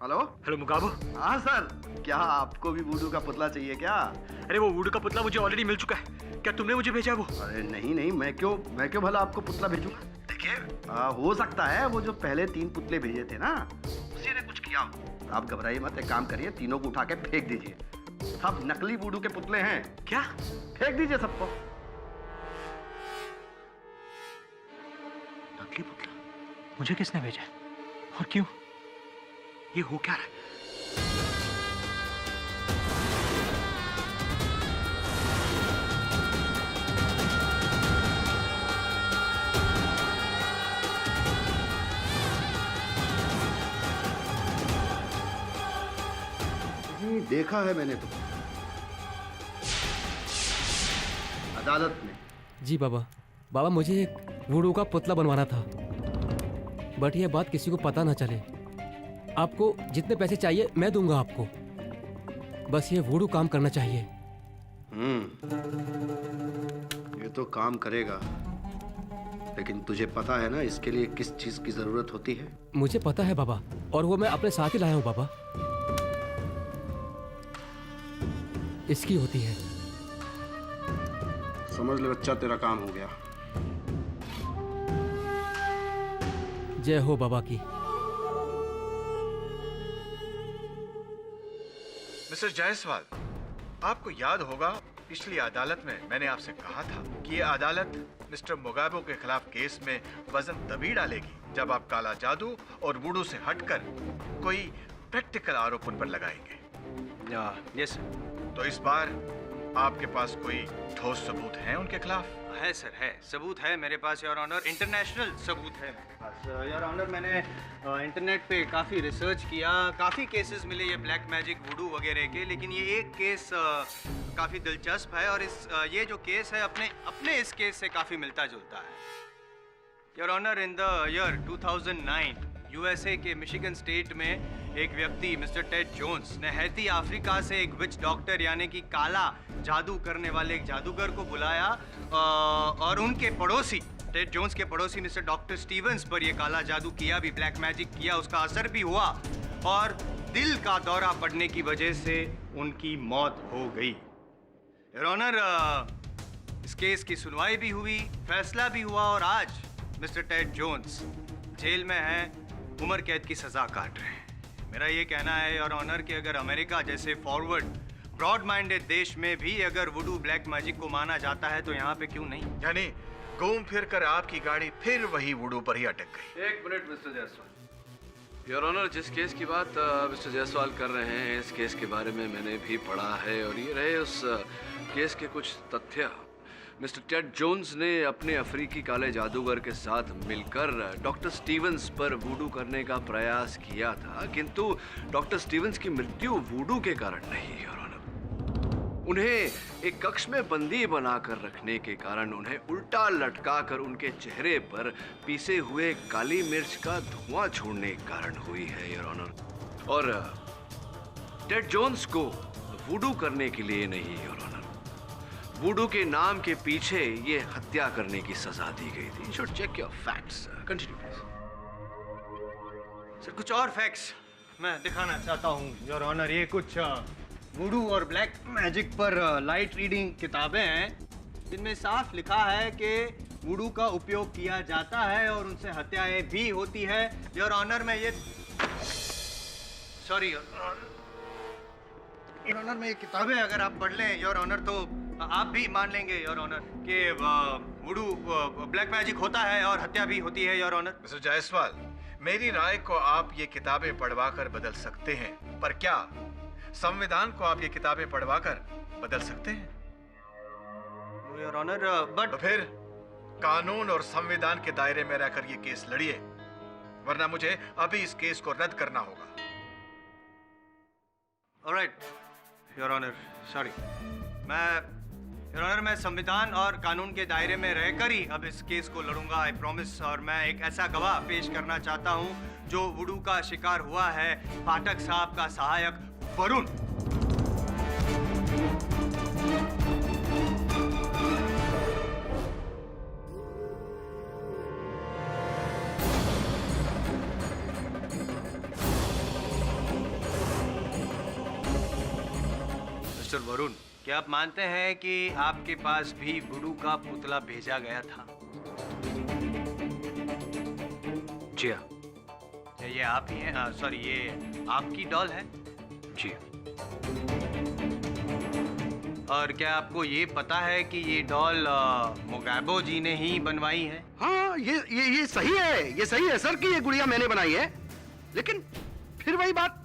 हेलो हेलो मुगाबो। हाँ सर, क्या आपको भी वुडू का पुतला चाहिए क्या? अरे वो वुडू का पुतला मुझे ऑलरेडी मिल चुका है, क्या तुमने मुझे भेजा है वो? अरे नहीं, मैं क्यों भला आपको पुतला भेजूंगा? देखिए हो सकता है वो जो पहले 3 पुतले भेजे थे ना, उसी ने कुछ किया हो। आप घबराइए मत, एक काम करिए, तीनों को उठा के फेंक दीजिए। सब नकली वुडू के पुतले हैं। क्या? फेंक दीजिए सबको। नकली पुतला? मुझे किसने भेजा है और क्यों? ये हो क्या रहा है? देखा है मैंने तो अदालत में। जी बाबा मुझे एक वुडू का पुतला बनवाना था, बट ये बात किसी को पता ना चले। आपको जितने पैसे चाहिए मैं दूंगा आपको, बस ये वुडू काम करना चाहिए। ये तो काम करेगा, लेकिन तुझे पता है ना इसके लिए किस चीज की जरूरत होती है? मुझे पता है बाबा, और वो मैं अपने साथ ही लाया हूँ बाबा। इसकी होती है। समझ ले बच्चा, तेरा काम हो गया। जय हो बाबा की। मिस्टर जायसवाल, आपको याद होगा पिछली अदालत में मैंने आपसे कहा था कि ये अदालत मिस्टर मुगाबे के खिलाफ केस में वजन तभी डालेगी जब आप काला जादू और वुडू से हटकर कोई प्रैक्टिकल आरोप उन पर लगाएंगे। यस। तो इस बार आपके पास कोई ठोस सबूत है उनके खिलाफ? है सर, है सबूत है मेरे पास योर ऑनर, इंटरनेशनल सबूत है मेरे पास योर ऑनर। मैंने इंटरनेट पे काफ़ी रिसर्च किया, काफ़ी केसेस मिले ये ब्लैक मैजिक वुडू वगैरह के, लेकिन ये एक केस काफ़ी दिलचस्प है और ये जो केस है अपने इस केस से काफ़ी मिलता जुलता है your honour. In the year 2009 USA के मिशिगन स्टेट में एक व्यक्ति मिस्टर टेड जोन्स ने हैती अफ्रीका से एक विच डॉक्टर यानी कि काला जादू करने वाले एक जादूगर को बुलाया और उनके पड़ोसी टेड जोन्स के पड़ोसी मिस्टर डॉक्टर स्टीवंस पर ये काला जादू किया भी, ब्लैक मैजिक किया, उसका असर भी हुआ और दिल का दौरा पड़ने की वजह से उनकी मौत हो गई। योर ऑनर, इस केस की सुनवाई भी हुई, फैसला भी हुआ और आज मिस्टर टेड जोन्स जेल में हैं, उम्र कैद की सजा काट रहे हैं। मेरा ये कहना है योर ऑनर कि अगर अमेरिका जैसे फॉरवर्ड ब्रॉड माइंडेड देश में भी अगर वुडू ब्लैक मैजिक को माना जाता है तो यहाँ पे क्यों नहीं? यानी घूम फिर कर आपकी गाड़ी फिर वही वुडू पर ही अटक गई। एक minute mister Jaiswal, your honour, जिस केस की बात मिस्टर जायसवाल कर रहे हैं, इस केस के बारे में मैंने भी पढ़ा है और ये रहे उस केस के कुछ तथ्य। मिस्टर टेड जोन्स ने अपने अफ्रीकी काले जादूगर के साथ मिलकर डॉक्टर स्टीवंस पर वूडू करने का प्रयास किया था, किंतु डॉक्टर स्टीवंस की मृत्यु वूडू के कारण नहीं, योर ऑनर। उन्हें एक कक्ष में बंदी बनाकर रखने के कारण उन्हें उल्टा लटकाकर उनके चेहरे पर पीसे हुए काली मिर्च का धुआं छोड़ने के कारण हुई है, योर ऑनर। और टेड जोन्स को वूडू करने के लिए नहीं, योर ऑनर, वूडू के नाम के पीछे ये हत्या करने की सजा दी गई थी। Should check your facts. Continue please. Sir, कुछ और फैक्ट्स मैं दिखाना चाहता हूँ योर ऑनर। ये कुछ वुडू और ब्लैक मैजिक पर लाइट रीडिंग किताबें हैं, जिनमें साफ लिखा है कि वुडू का उपयोग किया जाता है और उनसे हत्याएं भी होती है। योर ऑनर, मैं ये सॉरी योर ऑनर, मैं ये किताबें अगर आप पढ़ लें योर ऑनर, तो आप भी मान लेंगे योर ऑनर कि वुडू ब्लैक मैजिक होता है और हत्या भी होती है योर ऑनर। मिस्टर जायसवाल, मेरी राय को आप ये किताबें पढ़वाकर बदल सकते हैं, पर क्या संविधान को आप ये किताबें पढ़वाकर बदल सकते हैं? योर ऑनर, बट तो फिर कानून और संविधान के दायरे में रहकर ये केस लड़िए, वरना मुझे अभी इस केस को रद्द करना होगा। Alright your honour, sorry. मैं संविधान और कानून के दायरे में रहकर ही अब इस केस को लड़ूंगा, आई प्रॉमिस। और मैं एक ऐसा गवाह पेश करना चाहता हूं जो वुडू का शिकार हुआ है, पाठक साहब का सहायक वरुण। मिस्टर वरुण, क्या आप मानते हैं कि आपके पास भी वुडू का पुतला भेजा गया था? जी हाँ। ये आप ही हैं? सॉरी, ये आपकी डॉल है? जी। और क्या आपको ये पता है कि ये डॉल मुगाबो जी ने ही बनवाई है? हाँ, ये सही है, ये सही है सर कि ये गुड़िया मैंने बनाई है, लेकिन फिर वही बात,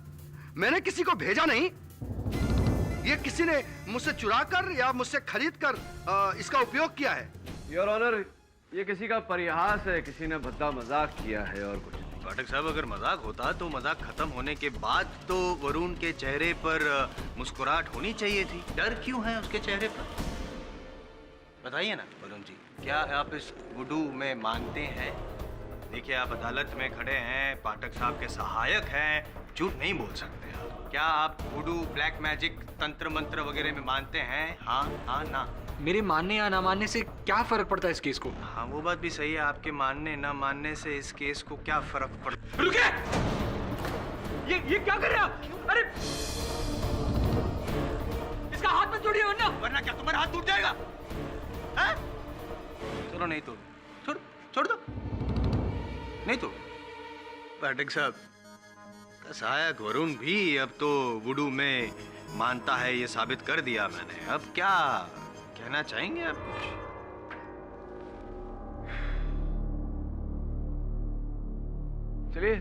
मैंने किसी को भेजा नहीं। ये किसी ने मुझसे चुरा कर या मुझसे खरीद कर इसका उपयोग किया है। योर ऑनर, ये किसी का परिहास है, किसी ने भद्दा मजाक किया है और कुछ। पाठक साहब, अगर मजाक होता तो मजाक खत्म होने के बाद तो वरुण के चेहरे पर मुस्कुराहट होनी चाहिए थी। डर क्यों है उसके चेहरे पर? बताइए ना वरुण जी, क्या आप इस वुडू में मानते हैं? देखिए, आप अदालत में खड़े हैं, पाठक साहब के सहायक हैं, झूठ नहीं बोल सकते आप। क्या आप वुडू, ब्लैक मैजिक, तंत्र मंत्र वगैरह में मानते हैं? हाँ, हाँ, ना? मेरे मानने या ना मानने से क्या फर्क पड़ता है इस केस को? हाँ, वो बात भी सही है, आपके मानने ना मानने से इस केस को क्या फर्क पड़ता? रुकिए! ये क्या कर रहे हैं आप? अरे इसका हाथ मत जोड़िए, वरना क्या तुम्हारा हाथ टूट जाएगा? हैं? चलो नहीं तोड़, छोड़ दो, नहीं तोड़। पाठक साहब का सहायक वरुण भी अब तो वुडू में मानता है, ये साबित कर दिया मैंने। अब क्या कहना चाहेंगे आप कुछ? चलिए,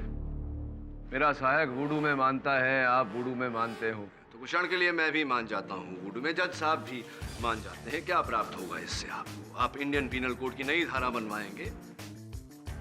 मेरा सहायक वुडू में मानता है, आप वुडू में मानते हो, तो कुछ क्षण के लिए मैं भी मान जाता हूँ वुडू में। जज साहब भी मान जाते हैं। क्या प्राप्त होगा इससे आपको? आप इंडियन पीनल कोड की नई धारा बनवाएंगे,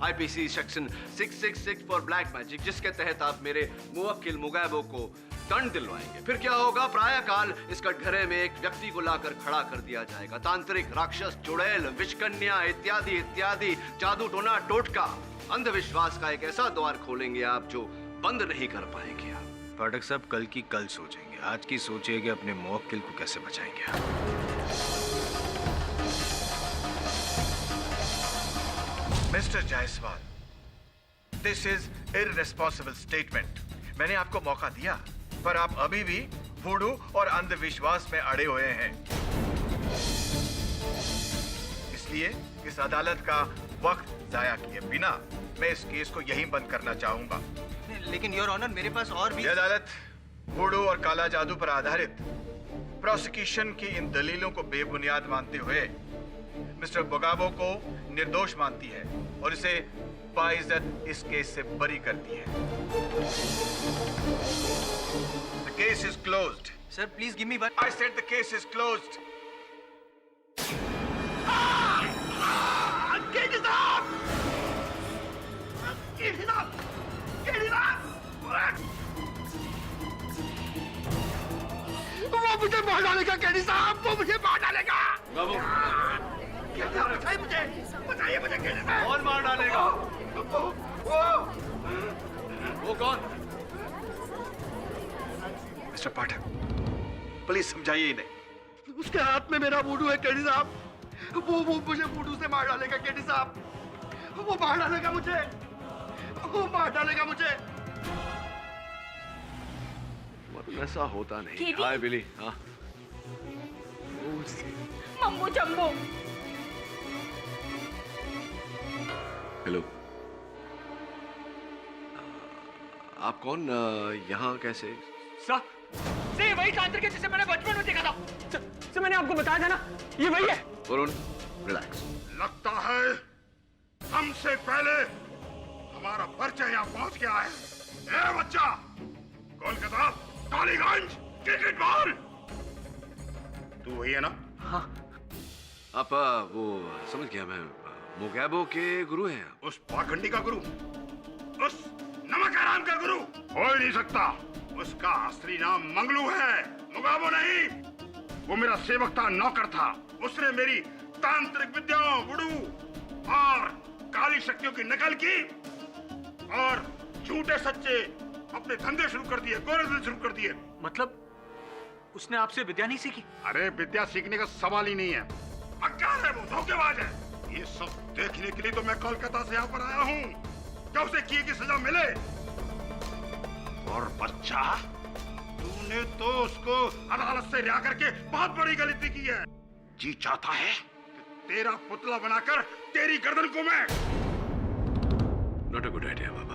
IPC section 666 for black magic, जिसके तहत आप मेरे मुवक्किल मुगाबो को दंड दिलवाएंगे। फिर क्या होगा? प्राय काल इस कटघरे में एक व्यक्ति को लाकर खड़ा कर दिया जाएगा। तांत्रिक, राक्षस, चुड़ैल, विषकन्या इत्यादि इत्यादि जादू टोना टोटका अंधविश्वास का एक ऐसा द्वार खोलेंगे आप जो बंद नहीं कर पाएंगे आप। पाठक साहब, कल की कल सोचेंगे, आज की सोचिए कि अपने मुवक्किल को कैसे बचाएंगे आप। Mister Jaiswal, this is irresponsible statement. मैंने आपको मौका दिया, पर आप अभी भी वुडू और अंधविश्वास में अड़े हुए हैं। इसलिए इस अदालत का वक्त जाया किए बिना मैं इस केस को यहीं बंद करना चाहूंगा। लेकिन योर ऑनर, मेरे पास और भी। अदालत वुडू और काला जादू पर आधारित प्रोसिक्यूशन की इन दलीलों को बेबुनियाद मानते हुए मिस्टर मुगाबो को निर्दोष मानती है और इसे बाइज्जत इस केस से बरी कर दी है। The case is closed. Sir, please give me one. I said the case is closed. वो मुझे मार डालेगा केडी साहब, वो मुझे मार डालेगा। बताइए मुझे, बताइए मुझे केडी साहब। कौन मार डालेगा? वो कौन? मिस्टर पाठक, प्लीज समझाइए नहीं। उसके हाथ में मेरा वुडू है केडी साहब, वो मुझे वुडू से मार डालेगा केडी साहब, वो मार डालेगा मुझे, वो मार डालेगा मुझे। ऐसा होता नहीं। केडी? हाय बिली। हाँ मम्मू जम्बो। हेलो, आप कौन? यहाँ कैसे? सर ये वही तांत्रिक है जिसे मैंने बचपन में देखा था। सर मैंने आपको बताया था ना, ये वही है। वरुण रिलैक्स। लगता है हमसे पहले हमारा परिचय यहाँ पहुंच गया है। ए बच्चा, कोलकाता कालीगंज क्रिकेट बॉल, तू वही है ना? हाँ। आप वो समझ गया, मैं मुगाबो के गुरु हैं। उस पाखंडी का गुरु, उस नमक हराम का गुरु हो ही नहीं सकता। उसका असली नाम मंगलू है, मुगाबो नहीं। वो मेरा सेवक था, नौकर था। उसने मेरी तांत्रिक विद्याओं, वुडू और काली शक्तियों की नकल की और झूठे सच्चे अपने धंधे शुरू कर दिए, गोरे धंधे शुरू कर दिए। मतलब उसने आपसे विद्या नहीं सीखी? अरे विद्या सीखने का सवाल ही नहीं है, मक्कार है वो, धोखेबाज है। ये सब देखने के लिए तो मैं कोलकाता से यहाँ पर आया हूँ, क्या उसे किए की सजा मिले। और बच्चा, तूने तो उसको अदालत से रिहा करके बहुत बड़ी गलती की है। जी चाहता है कि तेरा पुतला बनाकर तेरी गर्दन को मैं। नॉट अ गुड आइडिया बाबा।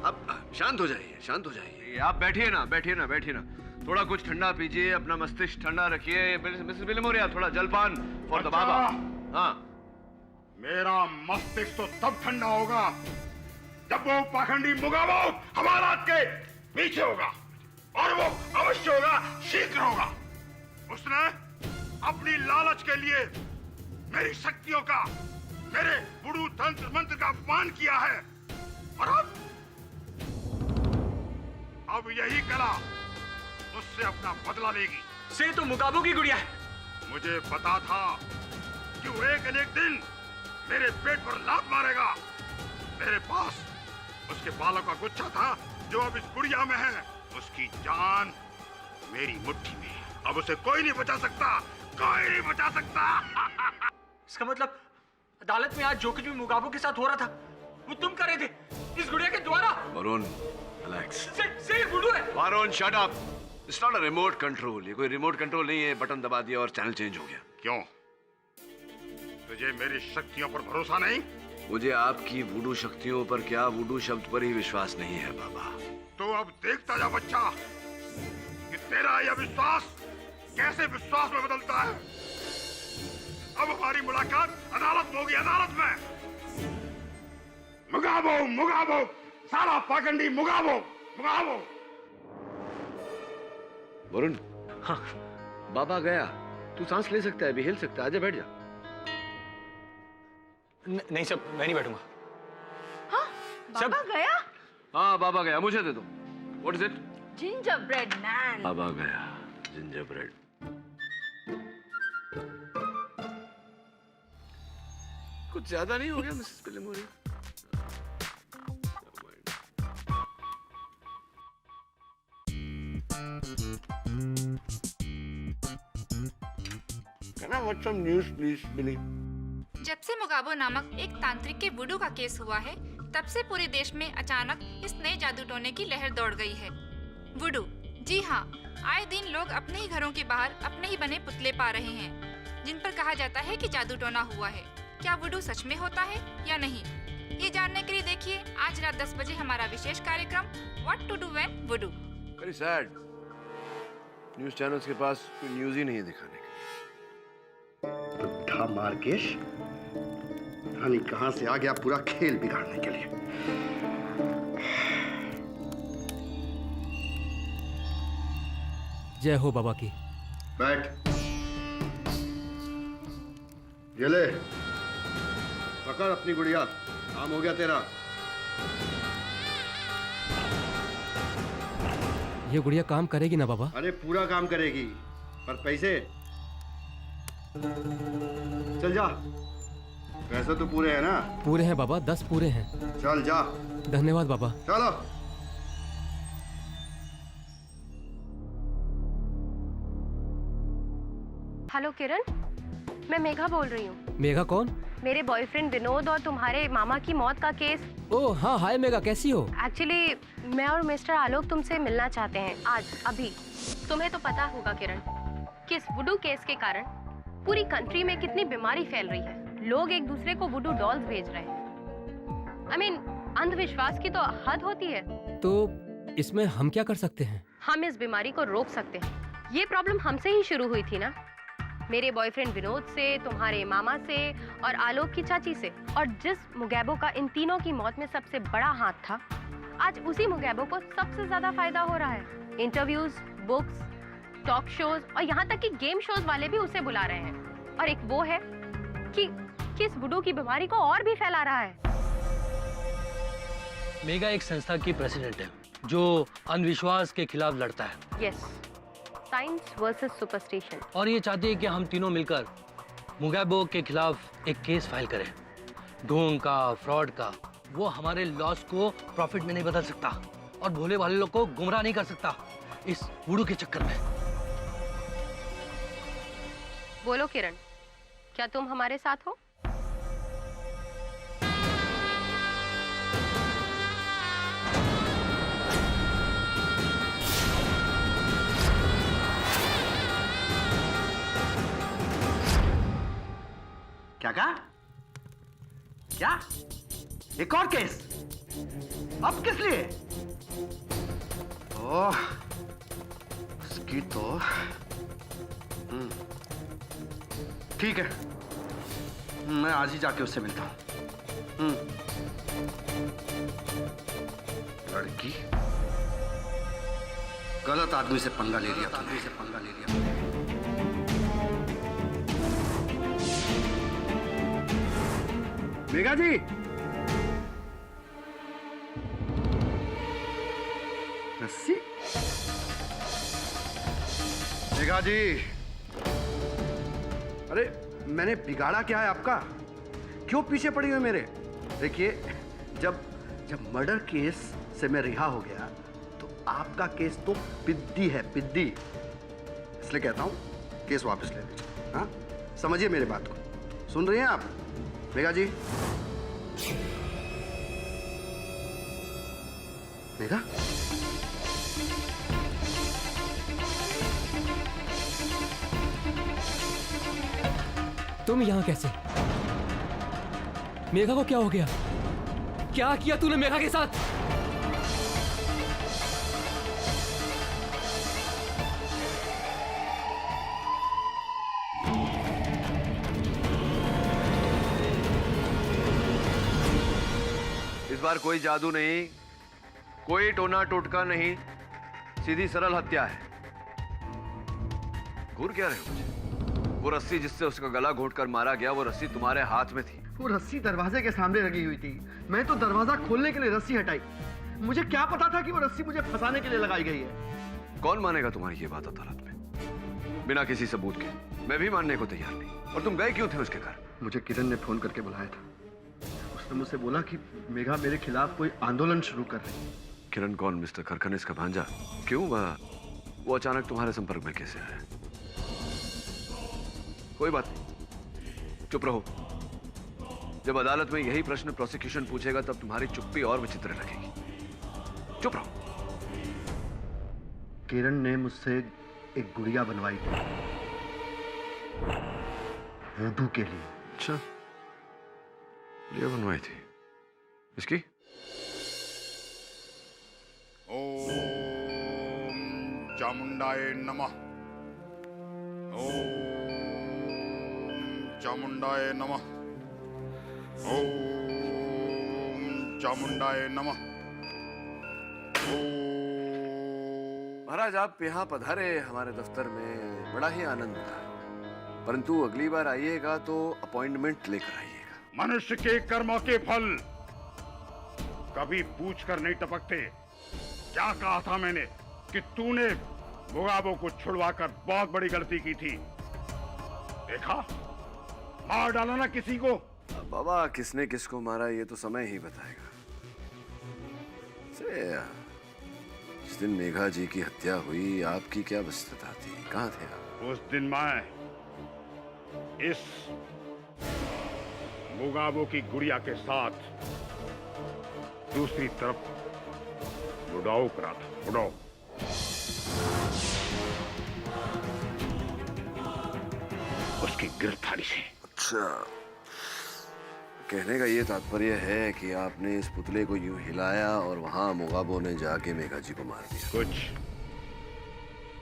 अब शांत हो जाइए, शांत हो जाइए। आप बैठिए ना, बैठिए ना, बैठिए ना। थोड़ा कुछ ठंडा पीजिए, अपना मस्तिष्क ठंडा रखिए। मिसेस विलिमोरिया, थोड़ा जलपान फॉर द बाबा। हाँ, मेरा मस्तिष्क तो तब ठंडा होगा जब वो पाखंडी मुगाबो हमारा के पीछे होगा, और वो अवश्य होगा, शीघ्र होगा। उसने अपनी लालच के लिए मेरी शक्तियों का, मेरे वुडू तंत्र मंत्र का अपमान किया है, और अब यही कला उससे अपना बदला लेगी। से तो मुगाबो की गुड़िया है। मुझे पता था कि वो एक न एक दिन मेरे पेट पर लात मारेगा। मेरे पास उसके बालों का गुच्छा था जो अब इस गुड़िया में है। उसकी जान मेरी मुट्ठी में है। अब उसे कोई नहीं बचा सकता, कोई नहीं बचा सकता। इसका मतलब अदालत में आज जो कुछ भी मुगाबो के साथ हो रहा था वो तुम कर रहे थे इस गुड़िया के द्वारा। वरुण रिलैक्स। से वुडू है। Varun shut up. It's not a remote control. ये कोई रिमोट कंट्रोल नहीं है, बटन दबा दिया और चैनल चेंज हो गया। क्यों? तुझे मेरी शक्तियों पर भरोसा नहीं? मुझे आपकी वुडू शक्तियों पर क्या, वुडू शब्द पर ही विश्वास नहीं है बाबा। तो अब देखता जा बच्चा कि तेरा यह विश्वास कैसे विश्वास में बदलता है। अब हमारी मुलाकात अदालत में होगी, अदालत में। मुगाबो, मुगाबो, साला पाखंडी मुगाबो, मुगाबो। वरुण, हाँ बाबा गया। तू सांस ले सकता है, भी हिल सकता है। आजा बैठ जा। नहीं सब, मैं नहीं बैठूंगा। हाँ, बाबा गया? हाँ बाबा गया, मुझे दे दो। What is it? Gingerbread man. बाबा गया, जिंजर ब्रेड। कुछ ज्यादा नहीं हो गया Mrs विलिमोरिया? Can I watch some news, please, Billy? जब से मुगाबो नामक एक तांत्रिक के वुडू का केस हुआ है, तब से पूरे देश में अचानक इस नए जादू टोने की लहर दौड़ गई है। वुडू, जी हाँ, आए दिन लोग अपने ही घरों के बाहर अपने ही बने पुतले पा रहे हैं, जिन पर कहा जाता है कि जादू टोना हुआ है। क्या वुडू सच में होता है या नहीं, ये जानने के लिए देखिए आज रात 10 बजे हमारा विशेष कार्यक्रम what to do when voodoo. Very sad, news channels के पास कोई न्यूज ही नहीं है दिखाने के। मार्केश, पता नहीं कहां से आ गया पूरा खेल बिगाड़ने के लिए। जय हो बाबा की। बैठ। ये ले, पकड़ अपनी गुड़िया, काम हो गया तेरा। ये गुड़िया काम करेगी ना बाबा? अरे पूरा काम करेगी, पर पैसे? चल जा। पैसे तो पूरे हैं ना? पूरे हैं बाबा, 10 पूरे हैं। चल जा। धन्यवाद बाबा। चलो। हेलो किरण, मैं मेघा बोल रही हूँ। मेघा कौन? मेरे बॉयफ्रेंड विनोद और तुम्हारे मामा की मौत का केस। ओह हाँ, हाय मेघा, कैसी हो? एक्चुअली मैं और मिस्टर आलोक तुमसे मिलना चाहते हैं आज, अभी। तुम्हें तो पता होगा किरण कि इस वुडू केस के कारण पूरी कंट्री में कितनी बीमारी फैल रही है। लोग एक दूसरे को वुडू डॉल्स भेज रहे हैं। I mean, अंधविश्वास की तो हद होती है। तो इसमें हम क्या कर सकते हैं? हम इस बीमारी को रोक सकते हैं। ये प्रॉब्लम हमसे ही शुरू हुई थी ना, मेरे बॉयफ्रेंड विनोद से, तुम्हारे मामा से और आलोक की चाची से। और जिस मुगैबो का इन तीनों की मौत में सबसे बड़ा हाथ था, आज उसी मुगैबो को सबसे ज्यादा फायदा हो रहा है। इंटरव्यूज, बुक्स, टॉक शोज और यहाँ तक कि गेम शोज वाले भी उसे बुला रहे हैं। और एक वो है कि इस वुडू की बीमारी को और भी फैला रहा है। मेगा एक संस्था की प्रेसिडेंट है जो अंधविश्वास के खिलाफ लड़ता है। Yes, science versus superstition. और ये चाहती है कि हम तीनों मिलकर मुगैबो के खिलाफ एक केस फाइल करें। ढोंग का, फ्रॉड का। वो हमारे लॉस को प्रॉफिट में नहीं बदल सकता और भोले भाले लोग को गुमराह नहीं कर सकता इस वुडू के चक्कर में। बोलो किरण, क्या तुम हमारे साथ हो? क्या कहा? क्या? एक और केस? अब किस लिए? ओह, उसकी तो ठीक है, मैं आज ही जाके उससे मिलता हूं। लड़की गलत आदमी से पंगा ले लिया, मेघा जी। रस्सी? मेघा जी, अरे मैंने बिगाड़ा क्या है आपका? क्यों पीछे पड़ी हुई मेरे? देखिए, जब मर्डर केस से मैं रिहा हो गया तो आपका केस तो पिद्दी है, पिद्दी। इसलिए कहता हूं केस वापस ले लीजिए। हाँ, समझिए मेरी बात को। सुन रही हैं आप मेघा जी? मेघा, तुम यहाँ कैसे? मेघा को क्या हो गया? क्या किया तूने मेघा के साथ? इस बार कोई जादू नहीं, कोई टोना टोटका नहीं, सीधी सरल हत्या है। घूर क्या रहे हो मुझे? वो रस्सी जिससे उसका गला घोंटकर मारा गया, वो रस्सी तुम्हारे हाथ में थी। वो रस्सी दरवाजे के सामने लगी हुई थी। मैं तो दरवाजा खोलने के लिए रस्सी हटाई। मुझे क्या पता था कि वो रस्सी मुझे फंसाने के लिए लगाई गई है। कौन मानेगा तुम्हारी ये बात अदालत में बिना किसी सबूत के? मैं भी मानने को तैयार नहीं। और तुम गए क्यों थे उसके घर? मुझे किरण ने फोन करके बुलाया था। उसने मुझसे बोला कि मेघा मेरे खिलाफ कोई आंदोलन शुरू कर रही है। किरण कौन? मिस्टर खरखनेस का भांजा? क्यों वो अचानक तुम्हारे संपर्क में कैसे आया? कोई बात नहीं, चुप रहो। जब अदालत में यही प्रश्न प्रोसिक्यूशन पूछेगा तब तुम्हारी चुप्पी और विचित्र लगेगी। चुप रहो। किरण ने मुझसे एक गुड़िया बनवाई थी वुडू के लिए। अच्छा, गुड़िया बनवाई थी इसकी? ओम चामुंडाय नमः। ओम चामुंडाय नमः। ओम चामुंडाय नमः। महाराज, आप यहाँ पधारे हमारे दफ्तर में, बड़ा ही आनंद था। परंतु अगली बार आइएगा तो अपॉइंटमेंट लेकर आइएगा। मनुष्य के कर्मों के फल कभी पूछ कर नहीं टपकते। क्या कहा था मैंने कि तूने मुगाबो को छुड़वाकर बहुत बड़ी गलती की थी। देखा, मार डाला ना किसी को। बाबा, किसने किसको मारा ये तो समय ही बताएगा। जिस दिन मेघा जी की हत्या हुई, आपकी क्या व्यस्तता थी, कहाँ थे आप? उस दिन मैं इस मुगाबो की गुड़िया के साथ दूसरी तरफ उड़ाऊ करा था। उड़ाऊ उसकी गिरफ्तारी से। अच्छा, कहने का ये तात्पर्य है कि आपने इस पुतले को यूं हिलाया और वहां मुगाबो ने जाके मेघा जी को मार दिया। कुछ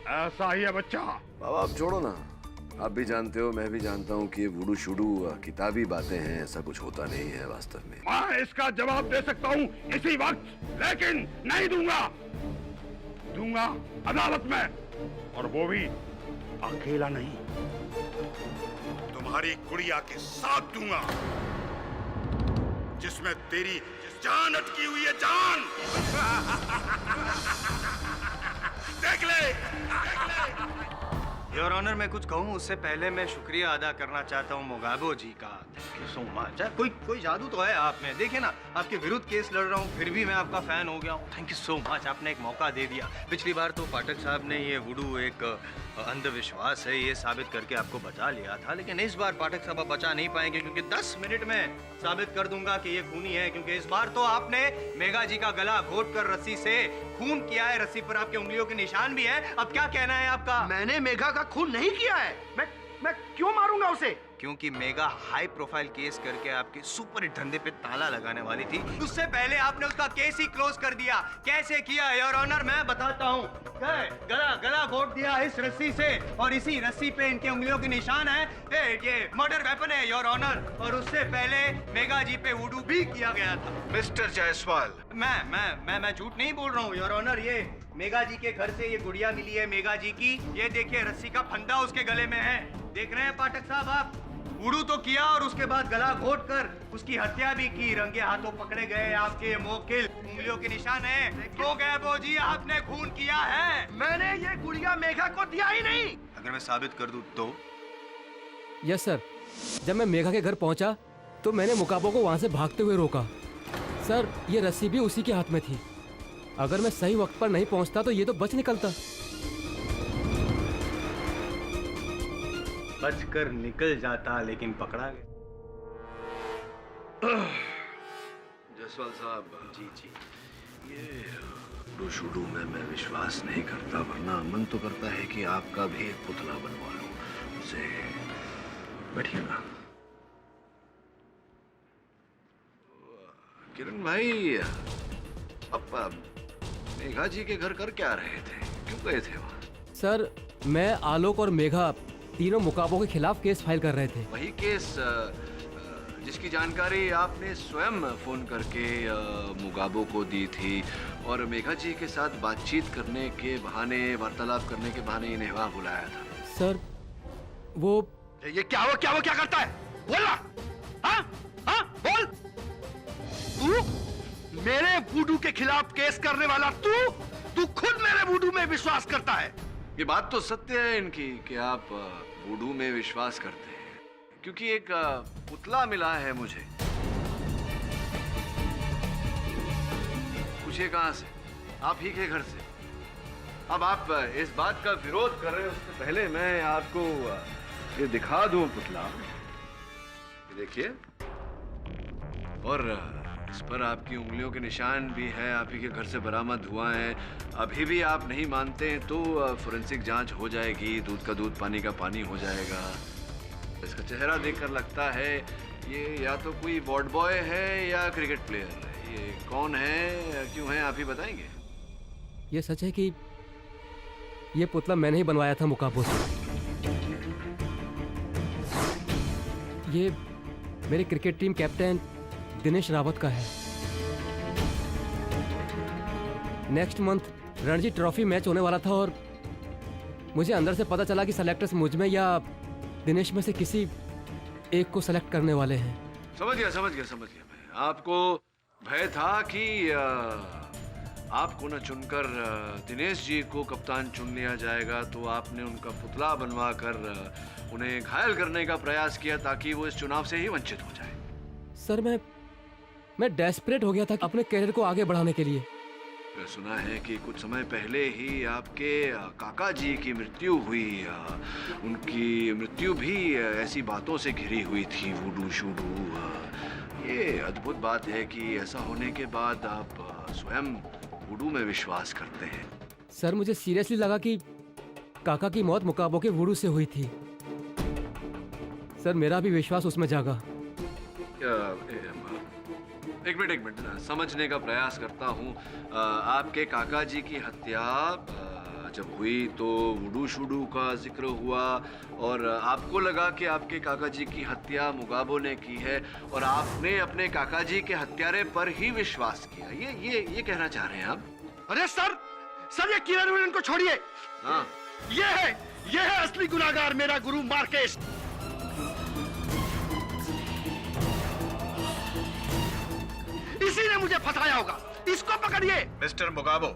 ऐसा ही है बच्चा। बाबा, आप छोड़ो ना। आप भी जानते हो, मैं भी जानता हूँ कि ये वुडू शुडू किताबी बातें हैं, ऐसा कुछ होता नहीं है वास्तव में। मैं इसका जवाब दे सकता हूँ इसी वक्त, लेकिन नहीं दूंगा। दूंगा अदालत में, और वो भी अकेला नहीं, तुम्हारी गुड़िया के साथ दूंगा, जिसमें तेरी जान अटकी हुई है। जान देख ले। योर ऑनर, मैं कुछ कहूँ उससे पहले मैं शुक्रिया अदा करना चाहता हूँ मुगाबो जी का। Thank you so much. कोई जादू तो है आप में। देखिए ना, आपके विरुद्ध केस लड़ रहा हूँ, फिर भी मैं आपका फैन हो गया हूँ। थैंक यू सो मच, आपने एक मौका दे दिया। पिछली बार तो पाठक साहब ने ये वुडू एक अंधविश्वास है ये साबित करके आपको बचा लिया था, लेकिन इस बार पाठक साहब बचा नहीं पाएंगे, क्योंकि 10 मिनट में साबित कर दूंगा कि ये खूनी है। क्योंकि इस बार तो आपने मेघा जी का गला घोट कर रस्सी से खून किया है। रस्सी पर आपके उंगलियों के निशान भी है। अब क्या कहना है आपका? मैंने मेघा का खून नहीं किया है। मैं क्यों मारूंगा उसे? क्योंकि मेघा हाई प्रोफाइल केस करके आपके सुपर हिट धंधे पे ताला लगाने वाली थी। उससे पहले आपने उसका केस ही क्लोज कर दिया। कैसे किया योर ऑनर, मैं बताता हूँ। गला घोट दिया इस रस्सी से, और इसी रस्सी पे इनके उंगलियों के निशान है। ये मर्डर वेपन है योर ऑनर। और उससे पहले मेघा जी पे वुडू भी किया गया था। मिस्टर जायसवाल, मैं झूठ नहीं बोल रहा हूँ योर ऑनर। ये मेघा जी के घर से ये गुड़िया मिली है मेघा जी की। ये देखिए, रस्सी का फंदा उसके गले में है। देख रहे हैं पाठक साहब आप? वुडू तो किया और उसके बाद गला घोट कर उसकी हत्या भी की। रंगे हाथों पकड़े गए आपके मोकिल, उंगलियों के निशान है। तो गैबो जी, आपने खून किया है। मैंने ये गुड़िया मेघा को दिया ही नहीं। अगर मैं साबित कर दूं तो? Yes sir. जब मैं मेघा के घर पहुंचा तो मैंने मुगाबो को वहां से भागते हुए रोका। सर, ये रस्सी भी उसी के हाथ में थी। अगर मैं सही वक्त पर नहीं पहुंचता तो ये तो बच निकलता। बचकर निकल जाता, लेकिन पकड़ा गया। जायसवाल साहब। जी। ये वुडू शुडू में मैं विश्वास नहीं करता, वरना मन तो करता है कि आपका भी एक पुतला बनवा लूं उसे। बैठिए ना। किरण भाई, अब मेघा जी के घर कर क्या रहे थे, क्यों गए थे वहाँ? सर, मैं, आलोक और मेघा तीनों मुगाबो के खिलाफ केस फाइल कर रहे थे। वही केस जिसकी जानकारी आपने स्वयं फोन करके मुगाबो को दी थी, और मेघा जी के साथ बातचीत करने के बहाने, वार्तालाप करने के बहाने इन्हें वहाँ बुलाया था। सर, वो ये क्या करता है? बोल ना। हाँ, बोल। तू मेरे वुडू के खिलाफ केस करने वाला तू खुद मेरे वुडू में विश्वास करता है। ये बात तो सत्य है इनकी कि आप वुडू में विश्वास करते हैं, क्योंकि एक पुतला मिला है मुझे। पूछिए कहां से? आप ही के घर से। अब आप इस बात का विरोध कर रहे हैं, उससे पहले मैं आपको ये दिखा दूं पुतला। ये देखिए, और इस पर आपकी उंगलियों के निशान भी है, आप ही के घर से बरामद हुआ है। अभी भी आप नहीं मानते हैं तो फोरेंसिक जांच हो जाएगी, दूध का दूध पानी का पानी हो जाएगा। इसका चेहरा देखकर लगता है ये या तो कोई वार्ड बॉय है या क्रिकेट प्लेयर है। ये कौन है, क्यों है, आप ही बताएंगे? ये सच है कि ये पुतला मैंने ही बनवाया था मुगाबो से। मेरी cricket team captain Dinesh Rawat का है। Next month Ranji trophy match होने वाला था और मुझे अंदर से पता चला कि सेलेक्टर्स मुझ में या दिनेश में से किसी एक को सेलेक्ट करने वाले हैं। समझ गया मैं। आपको भय था कि आपको न चुनकर दिनेश जी को कप्तान चुन लिया जाएगा, तो आपने उनका पुतला बनवा कर उन्हें घायल करने का प्रयास किया ताकि वो इस चुनाव से ही वंचित हो जाए। सर मैं डेस्परेट हो गया था अपने कैरियर को आगे बढ़ाने के लिए। मैं सुना है कि कुछ समय पहले ही आपके काका जी की मृत्यु हुई। उनकी मृत्यु भी ऐसी बातों से घिरी हुई थी, वुडू शूडू। ये अद्भुत बात है कि ऐसा होने के बाद आप स्वयं वुडू में विश्वास करते हैं। सर मुझे सीरियसली लगा कि काका की मौत मुकाबो के वुडू से हुई थी। सर मेरा भी विश्वास उसमें जागा। एक मिनट समझने का प्रयास करता हूँ। आपके काका जी की हत्या जब हुई तो वुडू शूडू का जिक्र हुआ और आपको लगा कि आपके काका जी की हत्या मुगाबो ने की है और आपने अपने काका जी के हत्यारे पर ही विश्वास किया। ये कहना चाह रहे हैं आप? अरे सर ये किरण विलन को छोड़िए। हाँ, ये है असली गुनाहगार, मेरा गुरु मार्केश। इसी ने मुझे फंसाया होगा, इसको पकड़िए। मिस्टर मुगाबो,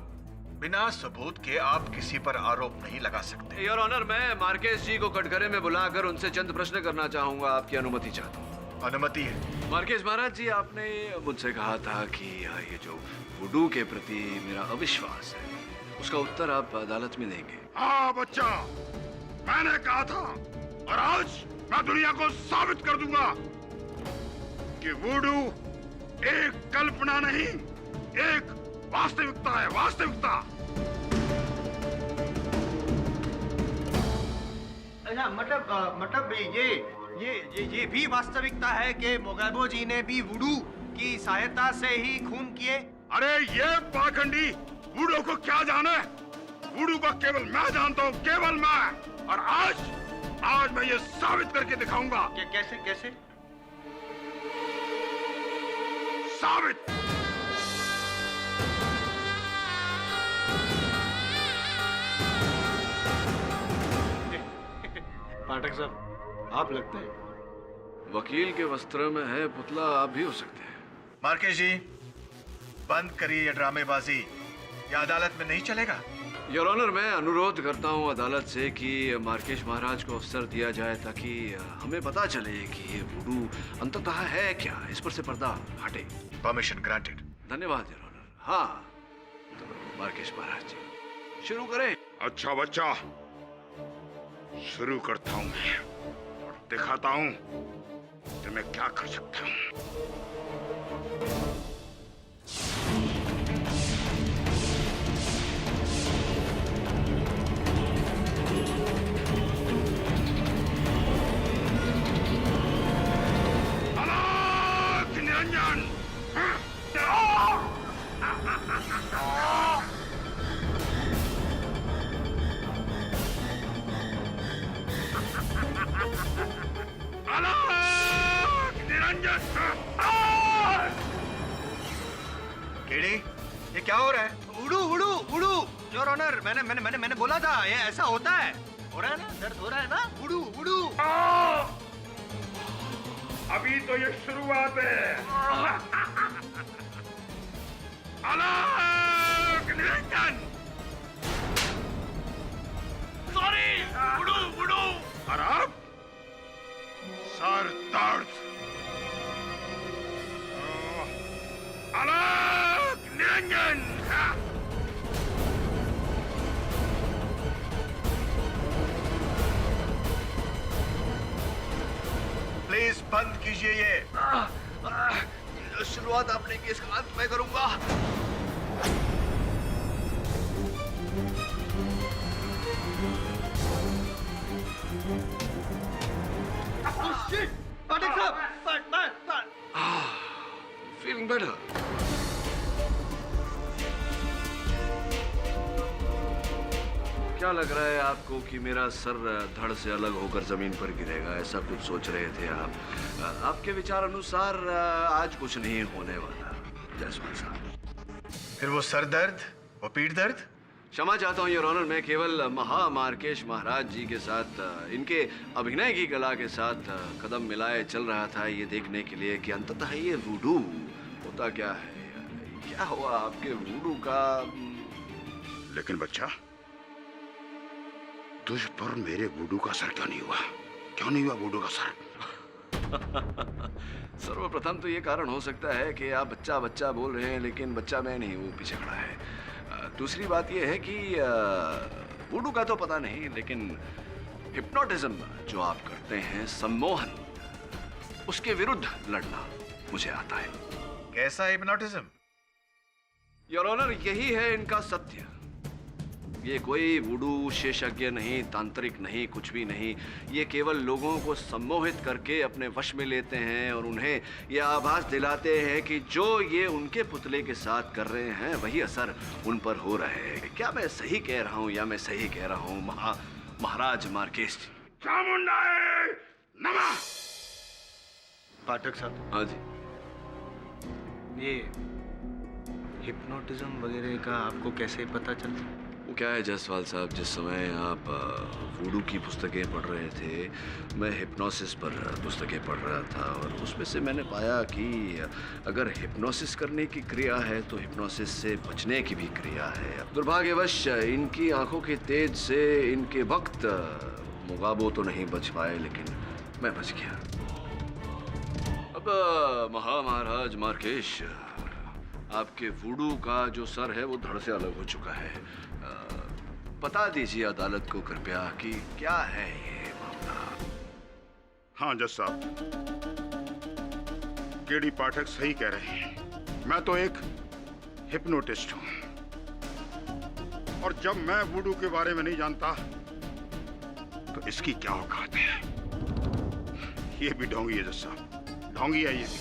बिना सबूत के आप किसी पर आरोप नहीं लगा सकते। योर ऑनर, मैं मार्केश जी को कटघरे में बुलाकर उनसे चंद प्रश्न करना चाहूंगा। आपकी अनुमति चाहता हूँ। अनुमति है। मार्केश महाराज जी, आपने मुझसे कहा था कि ये जो वुडू के प्रति मेरा अविश्वास है, उसका उत्तर आप अदालत में देंगे। हाँ बच्चा, मैंने कहा था और आज मैं दुनिया को साबित कर दूंगा कि वुडू एक कल्पना नहीं, एक वास्तविकता है, वास्तविकता। अच्छा, मतलब ये भी वास्तविकता है कि मुगाबो जी ने भी वुडू की सहायता से ही खून किए? अरे ये पाखंडी वुडू को क्या जाने? वुडू को केवल मैं जानता हूँ, केवल मैं। और आज मैं ये साबित करके दिखाऊंगा। कैसे? साबित। पाठक साहब, आप लगते हैं वकील के वस्त्र में है, पुतला आप भी हो सकते हैं। मार्केश जी, बंद करिए ये ड्रामेबाजी, ये अदालत में नहीं चलेगा। योर ऑनर, मैं अनुरोध करता हूँ अदालत से कि मार्केश महाराज को अवसर दिया जाए ताकि हमें पता चले कि ये वुडू अंततः है क्या। इस पर से पर्दा हटे। Permission granted. धन्यवाद योर ऑनर। हाँ, तो मार्केश महाराज जी शुरू करें। अच्छा बच्चा, शुरू करता हूँ और दिखाता हूँ कि मैं क्या कर सकता हूँ। निरंजन, केड़ी, ये क्या हो रहा है? वुडू योर ऑनर, मैंने बोला था ये ऐसा होता है। हो रहा है ना, दर्द हो रहा है ना? वुडू। अभी तो ये शुरुआत है। अलग निरंजन, सॉरी वुडू। और अब सर दर्द। अलग निरंजन। प्लीज बंद कीजिए ये। शुरुआत आपने केस का अंत मैं करूंगा। Feeling better. क्या लग रहा है आपको कि मेरा सर धड़ से अलग होकर जमीन पर गिरेगा? ऐसा कुछ सोच रहे थे आप? आपके विचार अनुसार आज कुछ नहीं होने वाला जायसवाल साहब। फिर वो सर दर्द, वो पीठ दर्द? क्षमा चाहता हूँ योर ऑनर, मैं केवल महामार्केश महाराज जी के साथ इनके अभिनय की कला के साथ कदम मिलाए चल रहा था, ये देखने के लिए कि अंततः ये वुडू होता क्या है। क्या हुआ आपके वुडू का? लेकिन बच्चा, तुझ पर मेरे वुडू का असर क्यों नहीं हुआ? क्यों नहीं हुआ वुडू का असर? सर्वप्रथम तो ये कारण हो सकता है कि आप बच्चा बच्चा बोल रहे हैं, लेकिन बच्चा मैं नहीं, वो पीछे खड़ा है। दूसरी बात ये है कि वुडू का तो पता नहीं, लेकिन हिप्नोटिज्म जो आप करते हैं, सम्मोहन, उसके विरुद्ध लड़ना मुझे आता है। कैसा हिप्नोटिज्म? योर ऑनर, यही है इनका सत्य। ये कोई वुडू विशेषज्ञ नहीं, तांत्रिक नहीं, कुछ भी नहीं। ये केवल लोगों को सम्मोहित करके अपने वश में लेते हैं और उन्हें यह आभास दिलाते हैं कि जो ये उनके पुतले के साथ कर रहे हैं वही असर उन पर हो रहा है। क्या मैं सही कह रहा हूँ या मैं सही कह रहा हूँ महाराज मार्केश जी? पाठक साहब। हाँ जी। ये हिप्नोटिज्म वगैरह का आपको कैसे पता चला? वो क्या है जायसवाल साहब, जिस समय आप वुडू की पुस्तकें पढ़ रहे थे, मैं हिप्नोसिस पर पुस्तकें पढ़ रहा था और उसमें से मैंने पाया कि अगर हिप्नोसिस करने की क्रिया है तो हिप्नोसिस से बचने की भी क्रिया है। दुर्भाग्यवश इनकी आंखों के तेज से इनके वक्त मुगाबो तो नहीं बच पाए, लेकिन मैं बच गया। अब महाराज मार्केश, आपके वुडू का जो सर है वो धड़ से अलग हो चुका है। बता दीजिए अदालत को कृपया कि क्या है ये मामला। हाँ जज साहब, केडी पाठक सही कह रहे हैं। मैं तो एक हिप्नोटिस्ट हूं और जब मैं वुडू के बारे में नहीं जानता तो इसकी क्या औकात है। ये भी ढोंगी है जज साहब, ढोंगी है ये भी।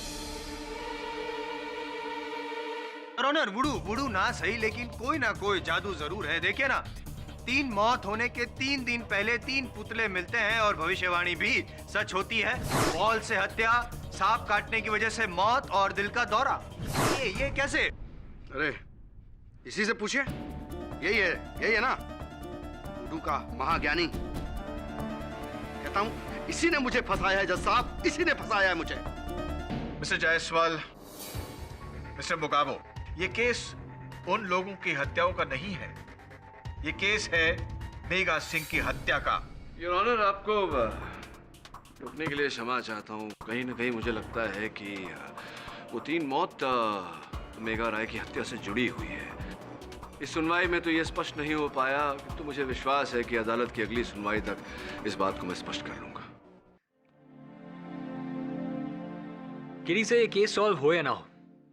ऑनर, वुडू ना सही, लेकिन कोई ना कोई जादू जरूर है। देखिए ना, 3 मौत होने के 3 दिन पहले 3 पुतले मिलते हैं और भविष्यवाणी भी सच होती है। बॉल से हत्या, सांप काटने की वजह से मौत और दिल का दौरा। ये कैसे? अरे इसी से पूछिए, यही है ना वुडू का महाज्ञानी। कहता हूं इसी ने मुझे फंसाया है जज साहब, इसी ने फंसाया है मुझे। मिस्टर जायसवाल, मिस्टर मुगाबो, ये केस उन लोगों की हत्याओं का नहीं है, ये केस है मेघा सिंह की हत्या का। योर ऑनर, आपको रुकने के लिए क्षमा चाहता हूँ। कहीं ना कहीं मुझे लगता है कि वो 3 मौत मेघा राय की हत्या से जुड़ी हुई है। इस सुनवाई में तो ये स्पष्ट नहीं हो पाया, तो मुझे विश्वास है कि अदालत की अगली सुनवाई तक इस बात को मैं स्पष्ट कर लूंगा। किरी से ये केस सॉल्व हो या ना हो,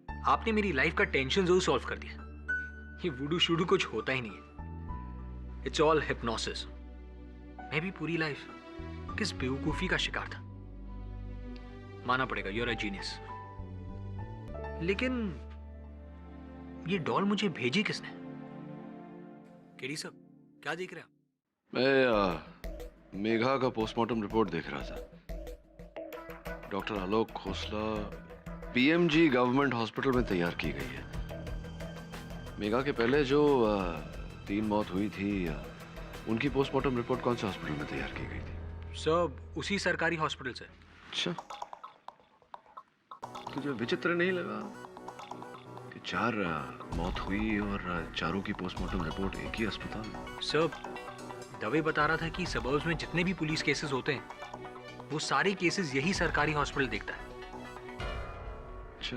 आपने मेरी लाइफ का टेंशन जरूर सॉल्व कर दिया। ये वुडू शुडू कुछ होता ही नहीं है, इट्स ऑल हिप्नोसिस। मैं भी पूरी लाइफ किस बेवकूफी का शिकार था। माना पड़ेगा, यू आर अ जीनियस। लेकिन ये डॉल मुझे भेजी किसने? केडी साहब, क्या देख रहे हैं आप? मैं मेघा का पोस्टमार्टम रिपोर्ट देख रहा था। डॉक्टर आलोक खोसला पीएमजी गवर्नमेंट हॉस्पिटल में तैयार की गई है। मेघा के पहले जो 3 मौत हुई थी, उनकी पोस्टमार्टम रिपोर्ट कौन से हॉस्पिटल में तैयार की गई थी? सब उसी सरकारी हॉस्पिटल से। अच्छा, तुझे विचित्र नहीं लगा कि 4 मौत हुई और चारों की पोस्टमार्टम रिपोर्ट एक ही अस्पताल में? सब दवे बता रहा था कि सबर्ब्स में जितने भी पुलिस केसेस होते हैं, वो सारे केसेस यही सरकारी हॉस्पिटल देखता है। अच्छा,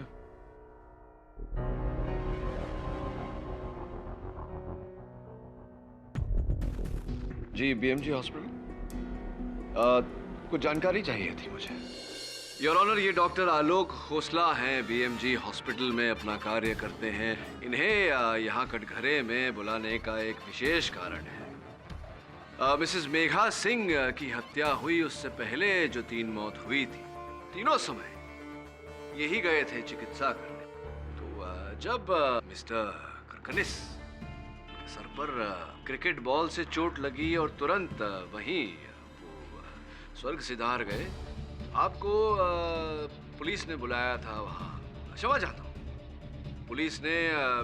जी बीएमजी हॉस्पिटल, कुछ जानकारी चाहिए थी मुझे। योर ऑनर, ये डॉक्टर आलोक खोसला हैं, बीएमजी हॉस्पिटल में अपना कार्य करते हैं। इन्हें यहाँ कटघरे में बुलाने का एक विशेष कारण है। मिसेस मेघा सिंह की हत्या हुई उससे पहले जो 3 मौत हुई थी, तीनों समय यही गए थे चिकित्सा करने। तो जब मिस्टर करकनिस सर पर क्रिकेट बॉल से चोट लगी और तुरंत वहीं वो स्वर्ग सिधार गए। आपको पुलिस ने बुलाया था वहाँ। क्षमा चाहता हूँ। पुलिस ने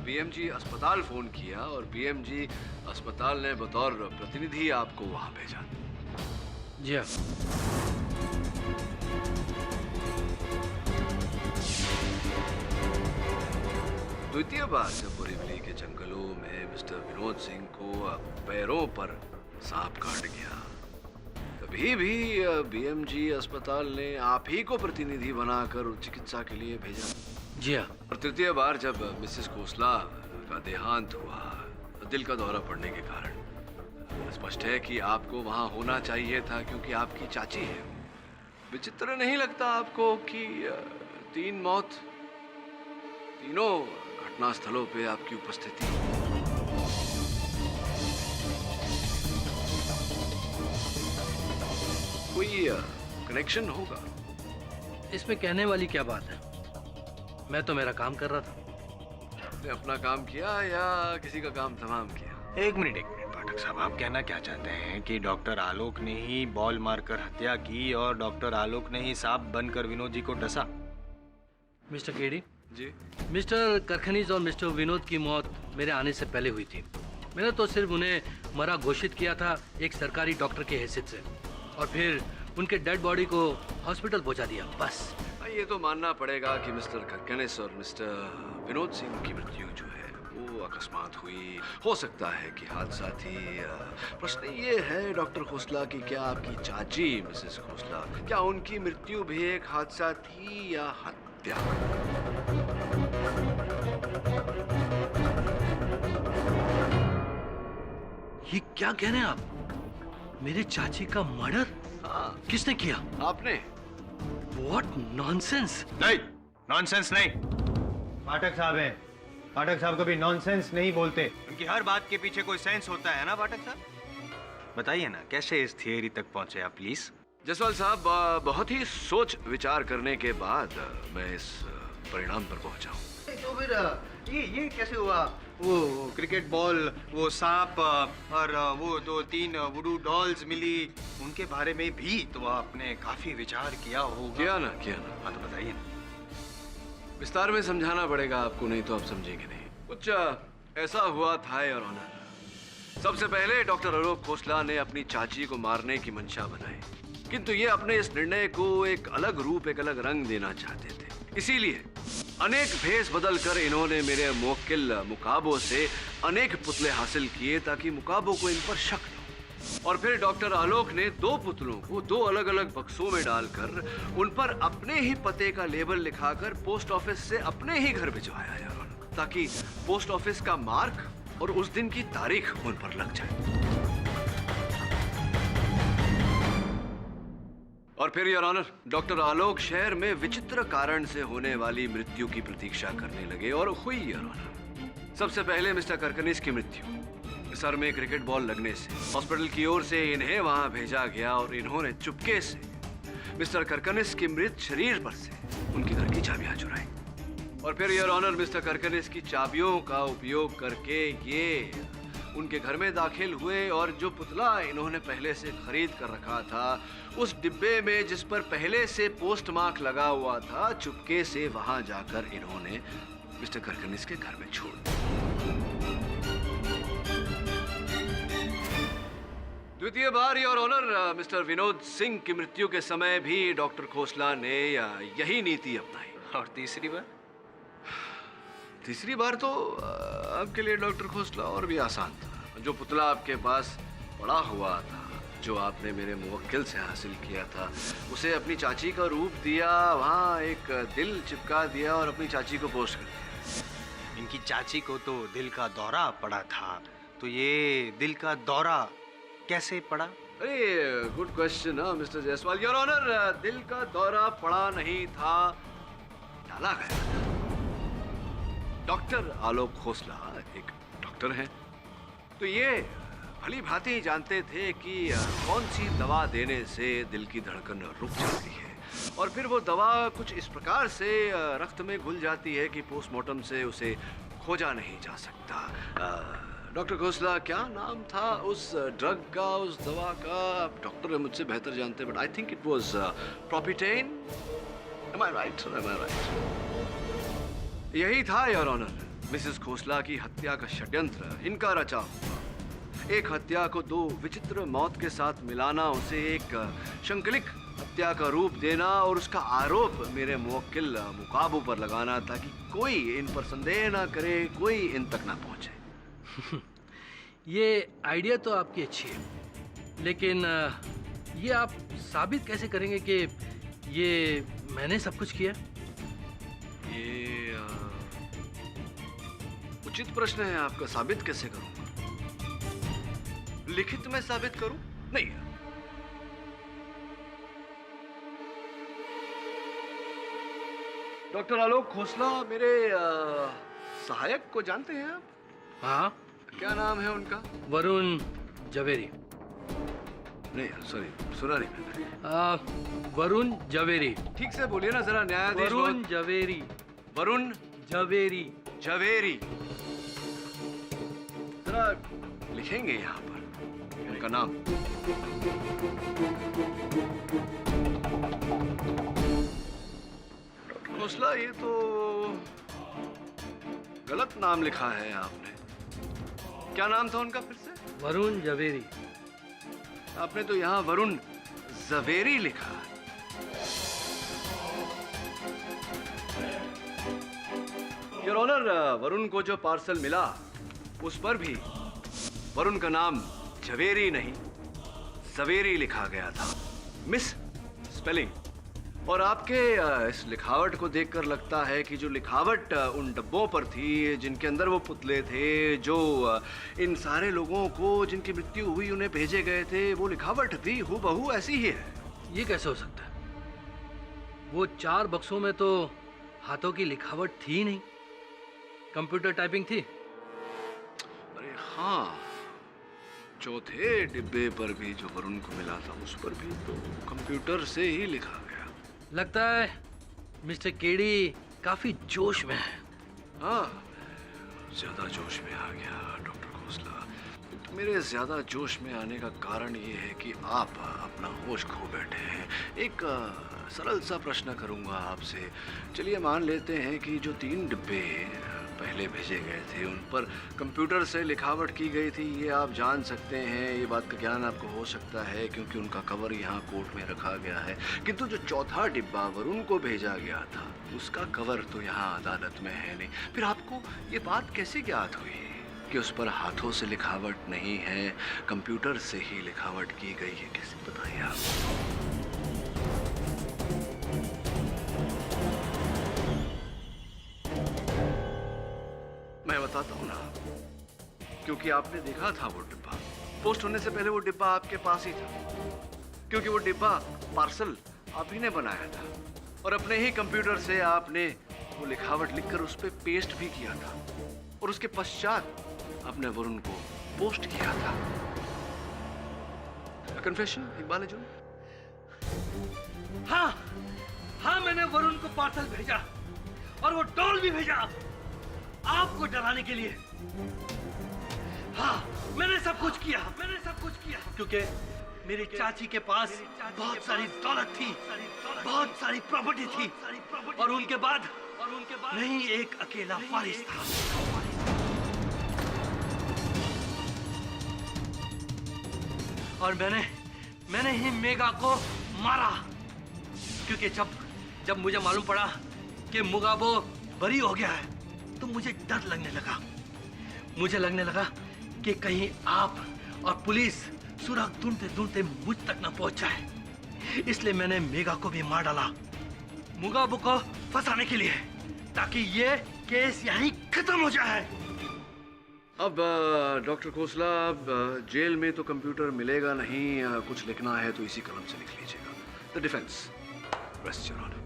बीएमजी अस्पताल फोन किया और बीएमजी अस्पताल ने बतौर प्रतिनिधि आपको वहाँ भेजा। जी हाँ। द्वितीय बार जब बोरीवली के जंगलों में मिस्टर विनोद सिंह को पैरों पर सांप काट गया, तभी भी बीएमजी अस्पताल ने आप ही को प्रतिनिधि बनाकर चिकित्सा के लिए भेजा। जी हाँ। और तृतीय बार जब मिसेस खोसला का देहांत हुआ दिल का दौरा पड़ने के कारण, स्पष्ट है कि आपको वहां होना चाहिए था क्योंकि आपकी चाची है। विचित्र नहीं लगता आपको कि 3 मौत, तीनों घटना स्थलों पे आपकी उपस्थिति? कोई कनेक्शन होगा? इसमें कहने वाली क्या बात है? मैं तो मेरा काम कर रहा था। आपने अपना काम किया या किसी का काम तमाम किया? एक मिनट पाठक साहब, आप कहना क्या चाहते हैं कि डॉक्टर आलोक ने ही बॉल मारकर हत्या की और डॉक्टर आलोक ने ही सांप बनकर विनोद जी को डसा? मिस्टर केडी जी, मिस्टर करखनीज और मिस्टर विनोद की मौत मेरे आने से पहले हुई थी। मैंने तो सिर्फ उन्हें मरा घोषित किया था एक सरकारी डॉक्टर की हैसियत से, और फिर उनके डेड बॉडी को हॉस्पिटल पहुंचा दिया, बस। ये तो मानना पड़ेगा कि मिस्टर करकनिस और मिस्टर विनोद सिंह की मृत्यु जो है वो अकस्मात हुई। हो सकता है कि हादसा थी। प्रश्न ये है डॉक्टर खोसला की, क्या आपकी चाची मिसेस खोसला, क्या उनकी मृत्यु भी एक हादसा थी या हत्या? ये क्या कह रहे हैं आप? मेरी चाची का मर्डर? हाँ। किसने किया? आपने। What nonsense? नहीं, नॉनसेंस नहीं। पाठक साहब हैं। पाठक साहब कभी नॉनसेंस नहीं बोलते। उनकी हर बात के पीछे कोई सेंस होता है ना पाठक साहब? बताइए ना, कैसे इस थियरी तक पहुंचे आप प्लीज? जसवाल साहब, बहुत ही सोच विचार करने के बाद मैं इस परिणाम पर पहुंचा हूँ। तो फिर ये कैसे हुआ? वो क्रिकेट बॉल, वो सांप और वो 2-3 वुडू डॉल्स मिली, उनके बारे में भी तो आपने काफी विचार किया होगा। किया ना। हाँ तो बताइए ना। विस्तार में समझाना पड़ेगा आपको, नहीं तो आप समझेंगे नहीं। कुछ ऐसा हुआ था योर ऑनर। सबसे पहले डॉक्टर आलोक खोसला ने अपनी चाची को मारने की मंशा बनाई, किंतु ये अपने इस निर्णय को एक अलग रूप, एक अलग रंग देना चाहते थे। इसीलिए अनेक भेष बदल कर इन्होंने मेरे मुवक्किल मुकाबो से अनेक पुतले हासिल किए ताकि मुकाबो को इन पर शक न हो। और फिर डॉक्टर आलोक ने 2 पुतलों को 2 अलग अलग बक्सों में डालकर उन पर अपने ही पते का लेबल लिखाकर पोस्ट ऑफिस से अपने ही घर भिजवाया यार, ताकि पोस्ट ऑफिस का मार्क और उस दिन की तारीख उन पर लग जाए। और फिर योर ऑनर, डॉक्टर आलोक शहर में विचित्र कारण से होने वाली मृत्यु की प्रतीक्षा करने लगे और हुई योर ऑनर। सबसे पहले मिस्टर करकनिस की मृत्यु। सर में क्रिकेट बॉल लगने से हॉस्पिटल की ओर से इन्हें वहां भेजा गया और इन्होंने चुपके से मिस्टर करकनिस के मृत शरीर पर से उनके घर की चाबियां चुराई। और फिर योर ऑनर, मिस्टर करकनिस की चाबियों का उपयोग करके ये उनके घर में दाखिल हुए और जो पुतला इन्होंने पहले से खरीद कर रखा था उस डिब्बे में जिस पर पहले से पोस्ट मार्क लगा हुआ था, चुपके से वहां जाकर इन्होंने मिस्टर करकनिस के घर में छोड़ दिया। द्वितीय बार your honour, mister Vinod Singh की मृत्यु के समय भी डॉक्टर खोसला ने यही नीति अपनाई। और तीसरी बार? तीसरी बार तो आपके लिए डॉक्टर खोसला और भी आसान था। जो पुतला आपके पास पड़ा हुआ था, जो आपने मेरे मुवक्किल से हासिल किया था, उसे अपनी चाची का रूप दिया, वहाँ एक दिल चिपका दिया और अपनी चाची को पोस्ट कर दिया। इनकी चाची को तो दिल का दौरा पड़ा था, तो ये दिल का दौरा कैसे पड़ा? अरे good question mister Jaiswal. Your honour, दिल का दौरा पड़ा नहीं था, डाला गया था। डॉक्टर आलोक खोसला एक डॉक्टर हैं, तो ये भली भांति जानते थे कि कौन सी दवा देने से दिल की धड़कन रुक जाती है और फिर वो दवा कुछ इस प्रकार से रक्त में घुल जाती है कि पोस्टमार्टम से उसे खोजा नहीं जा सकता। डॉक्टर खोसला, क्या नाम था उस ड्रग का, उस दवा का? डॉक्टर मुझसे बेहतर जानते हैं, but I think it was प्रोपिटेन। Am I right? Am I right? यही था योर ऑनर, मिसेस खोसला की हत्या का षड्यंत्र इनका रचा हुआ। एक हत्या को दो विचित्र मौत के साथ मिलाना, उसे एक शंकलिक हत्या का रूप देना और उसका आरोप मेरे मुवक्किल मुकाबू पर लगाना, ताकि कोई इन पर संदेह ना करे, कोई इन तक ना पहुंचे। ये आइडिया तो आपकी अच्छी है, लेकिन ये आप साबित कैसे करेंगे कि ये मैंने सब कुछ किया? ये उचित प्रश्न है आपका। साबित कैसे करूंगा? लिखित में साबित करूं? नहीं। डॉक्टर आलोक खोसला मेरे सहायक को जानते हैं आप? हाँ। क्या नाम है उनका? वरुण जवेरी। नहीं, सॉरी, सुना नहीं मैंने। वरुण जवेरी। ठीक से बोलिए ना जरा, न्यायाधीश। वरुण जवेरी। वरुण जवेरी। जवेरी। जरा लिखेंगे यहाँ पर उनका नाम। डॉक्टर खोसला, ये तो गलत नाम लिखा है आपने। क्या नाम था उनका फिर से? वरुण जवेरी। आपने तो यहाँ वरुण जवेरी लिखा है। योर ऑनर, वरुण को जो पार्सल मिला उस पर भी वरुण का नाम जवेरी नहीं, जवेरी लिखा गया था। Miss spelling. और आपके इस लिखावट को देखकर लगता है कि जो लिखावट उन डब्बों पर थी, जिनके अंदर वो पुतले थे, जो इन सारे लोगों को जिनकी मृत्यु हुई उन्हें भेजे गए थे, वो लिखावट भी हूबहू ऐसी ही है। ये कैसे हो सकता है? वो 4 बक्सों में तो हाथों की लिखावट थी ही नहीं, कंप्यूटर टाइपिंग थी। अरे हाँ, चौथे डिब्बे पर भी जो वरुण को मिला था उस पर भी तो कंप्यूटर से ही लिखा गया। लगता है मिस्टर केडी काफी जोश में है। हाँ, ज्यादा जोश में आ गया डॉक्टर खोसला। तो मेरे ज्यादा जोश में आने का कारण ये है कि आप अपना होश खो बैठे हैं। एक सरल सा प्रश्न करूंगा आपसे। चलिए मान लेते हैं कि जो 3 डिब्बे पहले भेजे गए थे उन पर कंप्यूटर से लिखावट की गई थी, ये आप जान सकते हैं, ये बात का ज्ञान आपको हो सकता है क्योंकि उनका कवर यहाँ कोर्ट में रखा गया है। किंतु जो चौथा डिब्बा वरुण को भेजा गया था उसका कवर तो यहाँ अदालत में है नहीं। फिर आपको ये बात कैसे ज्ञात हुई कि उस पर हाथों से लिखावट नहीं है, कंप्यूटर से ही लिखावट की गई है? कैसे बताइए आप? मैं बताता हूँ ना, क्योंकि आपने देखा था वो डिब्बा। पोस्ट होने से पहले वो डिब्बा आपके पास ही था, क्योंकि वो डिब्बा पार्सल आप ही ने बनाया था और अपने ही कंप्यूटर से आपने वो लिखावट लिखकर उस पर पेस्ट भी किया था और उसके पश्चात आपने वरुण को पोस्ट किया था। कन्फेशन इकबाल अर्जुन? हाँ, हाँ, मैंने वरुण को पार्सल भेजा और वो डॉल भी भेजा आपको डराने के लिए। हाँ, मैंने सब कुछ किया, क्योंकि मेरी चाची के पास बहुत सारी दौलत थी, बहुत सारी प्रॉपर्टी थी और उनके बाद नहीं एक अकेला वारिस था। और मैंने ही मेगा को मारा, क्योंकि जब मुझे मालूम पड़ा कि मुगाबो बरी हो गया है तो मुझे डर लगने लगा कि कहीं आप और पुलिस सुराग ढूंढते मुझ तक न पहुंच जाए। इसलिए मैंने मेगा को भी मार डाला, मुगाबो को फंसाने के लिए, ताकि ये केस यहीं खत्म हो जाए। अब डॉक्टर खोसला, अब जेल में तो कंप्यूटर मिलेगा नहीं, कुछ लिखना है तो इसी कलम से लिख लीजिएगा। The defence, rest your honour.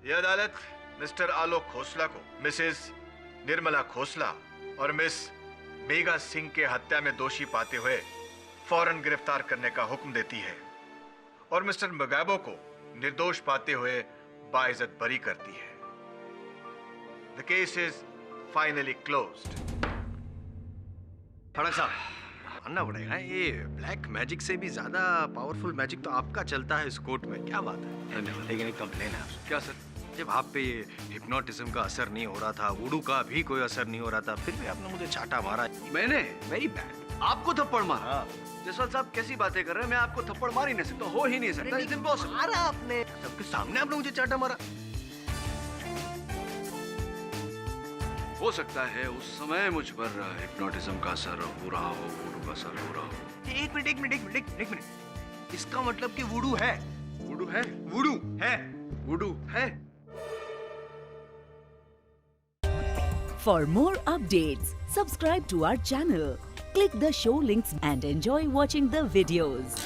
यह अदालत मिस्टर आलोक खोसला को मिसेस निर्मला खोसला और मिस मेगा सिंह के हत्या में दोषी पाते हुए फौरन गिरफ्तार करने का हुक्म देती है और मिस्टर मुगाबो को निर्दोष पाते हुए बाइज्जत बरी करती है। The case is finally closed. फड़क साहब मानना पड़ेगा, ये ब्लैक मैजिक से भी ज्यादा पावरफुल मैजिक तो आपका चलता है इस कोर्ट में। क्या बात है? लेकिन एक कंप्लेन है आपसे। क्या सर? जब आप पे ये हिप्नोटिज्म का असर नहीं हो रहा था, वुडू का भी कोई असर नहीं हो रहा था, फिर भी आपने मुझे चाटा मारा। मैंने? Very bad. आपको थप्पड़ मारा? जसवंत साहब कैसी बातें कर रहे हैं? मैं आपको थप्पड़ मार ही नहीं सकता, हो ही नहीं सकता। It's impossible. मारा आपने, सबके सामने आपने मुझे चाटा मारा। हो सकता है उस समय मुझ पर हिप्नोटिज्म का असर हो रहा हो, वुडू का असर हो रहा हो। एक मिनट, इसका मतलब कि वुडू है। वुडू है? वुडू है। वुडू है। For more updates, subscribe to our channel, click the show links and enjoy watching the videos.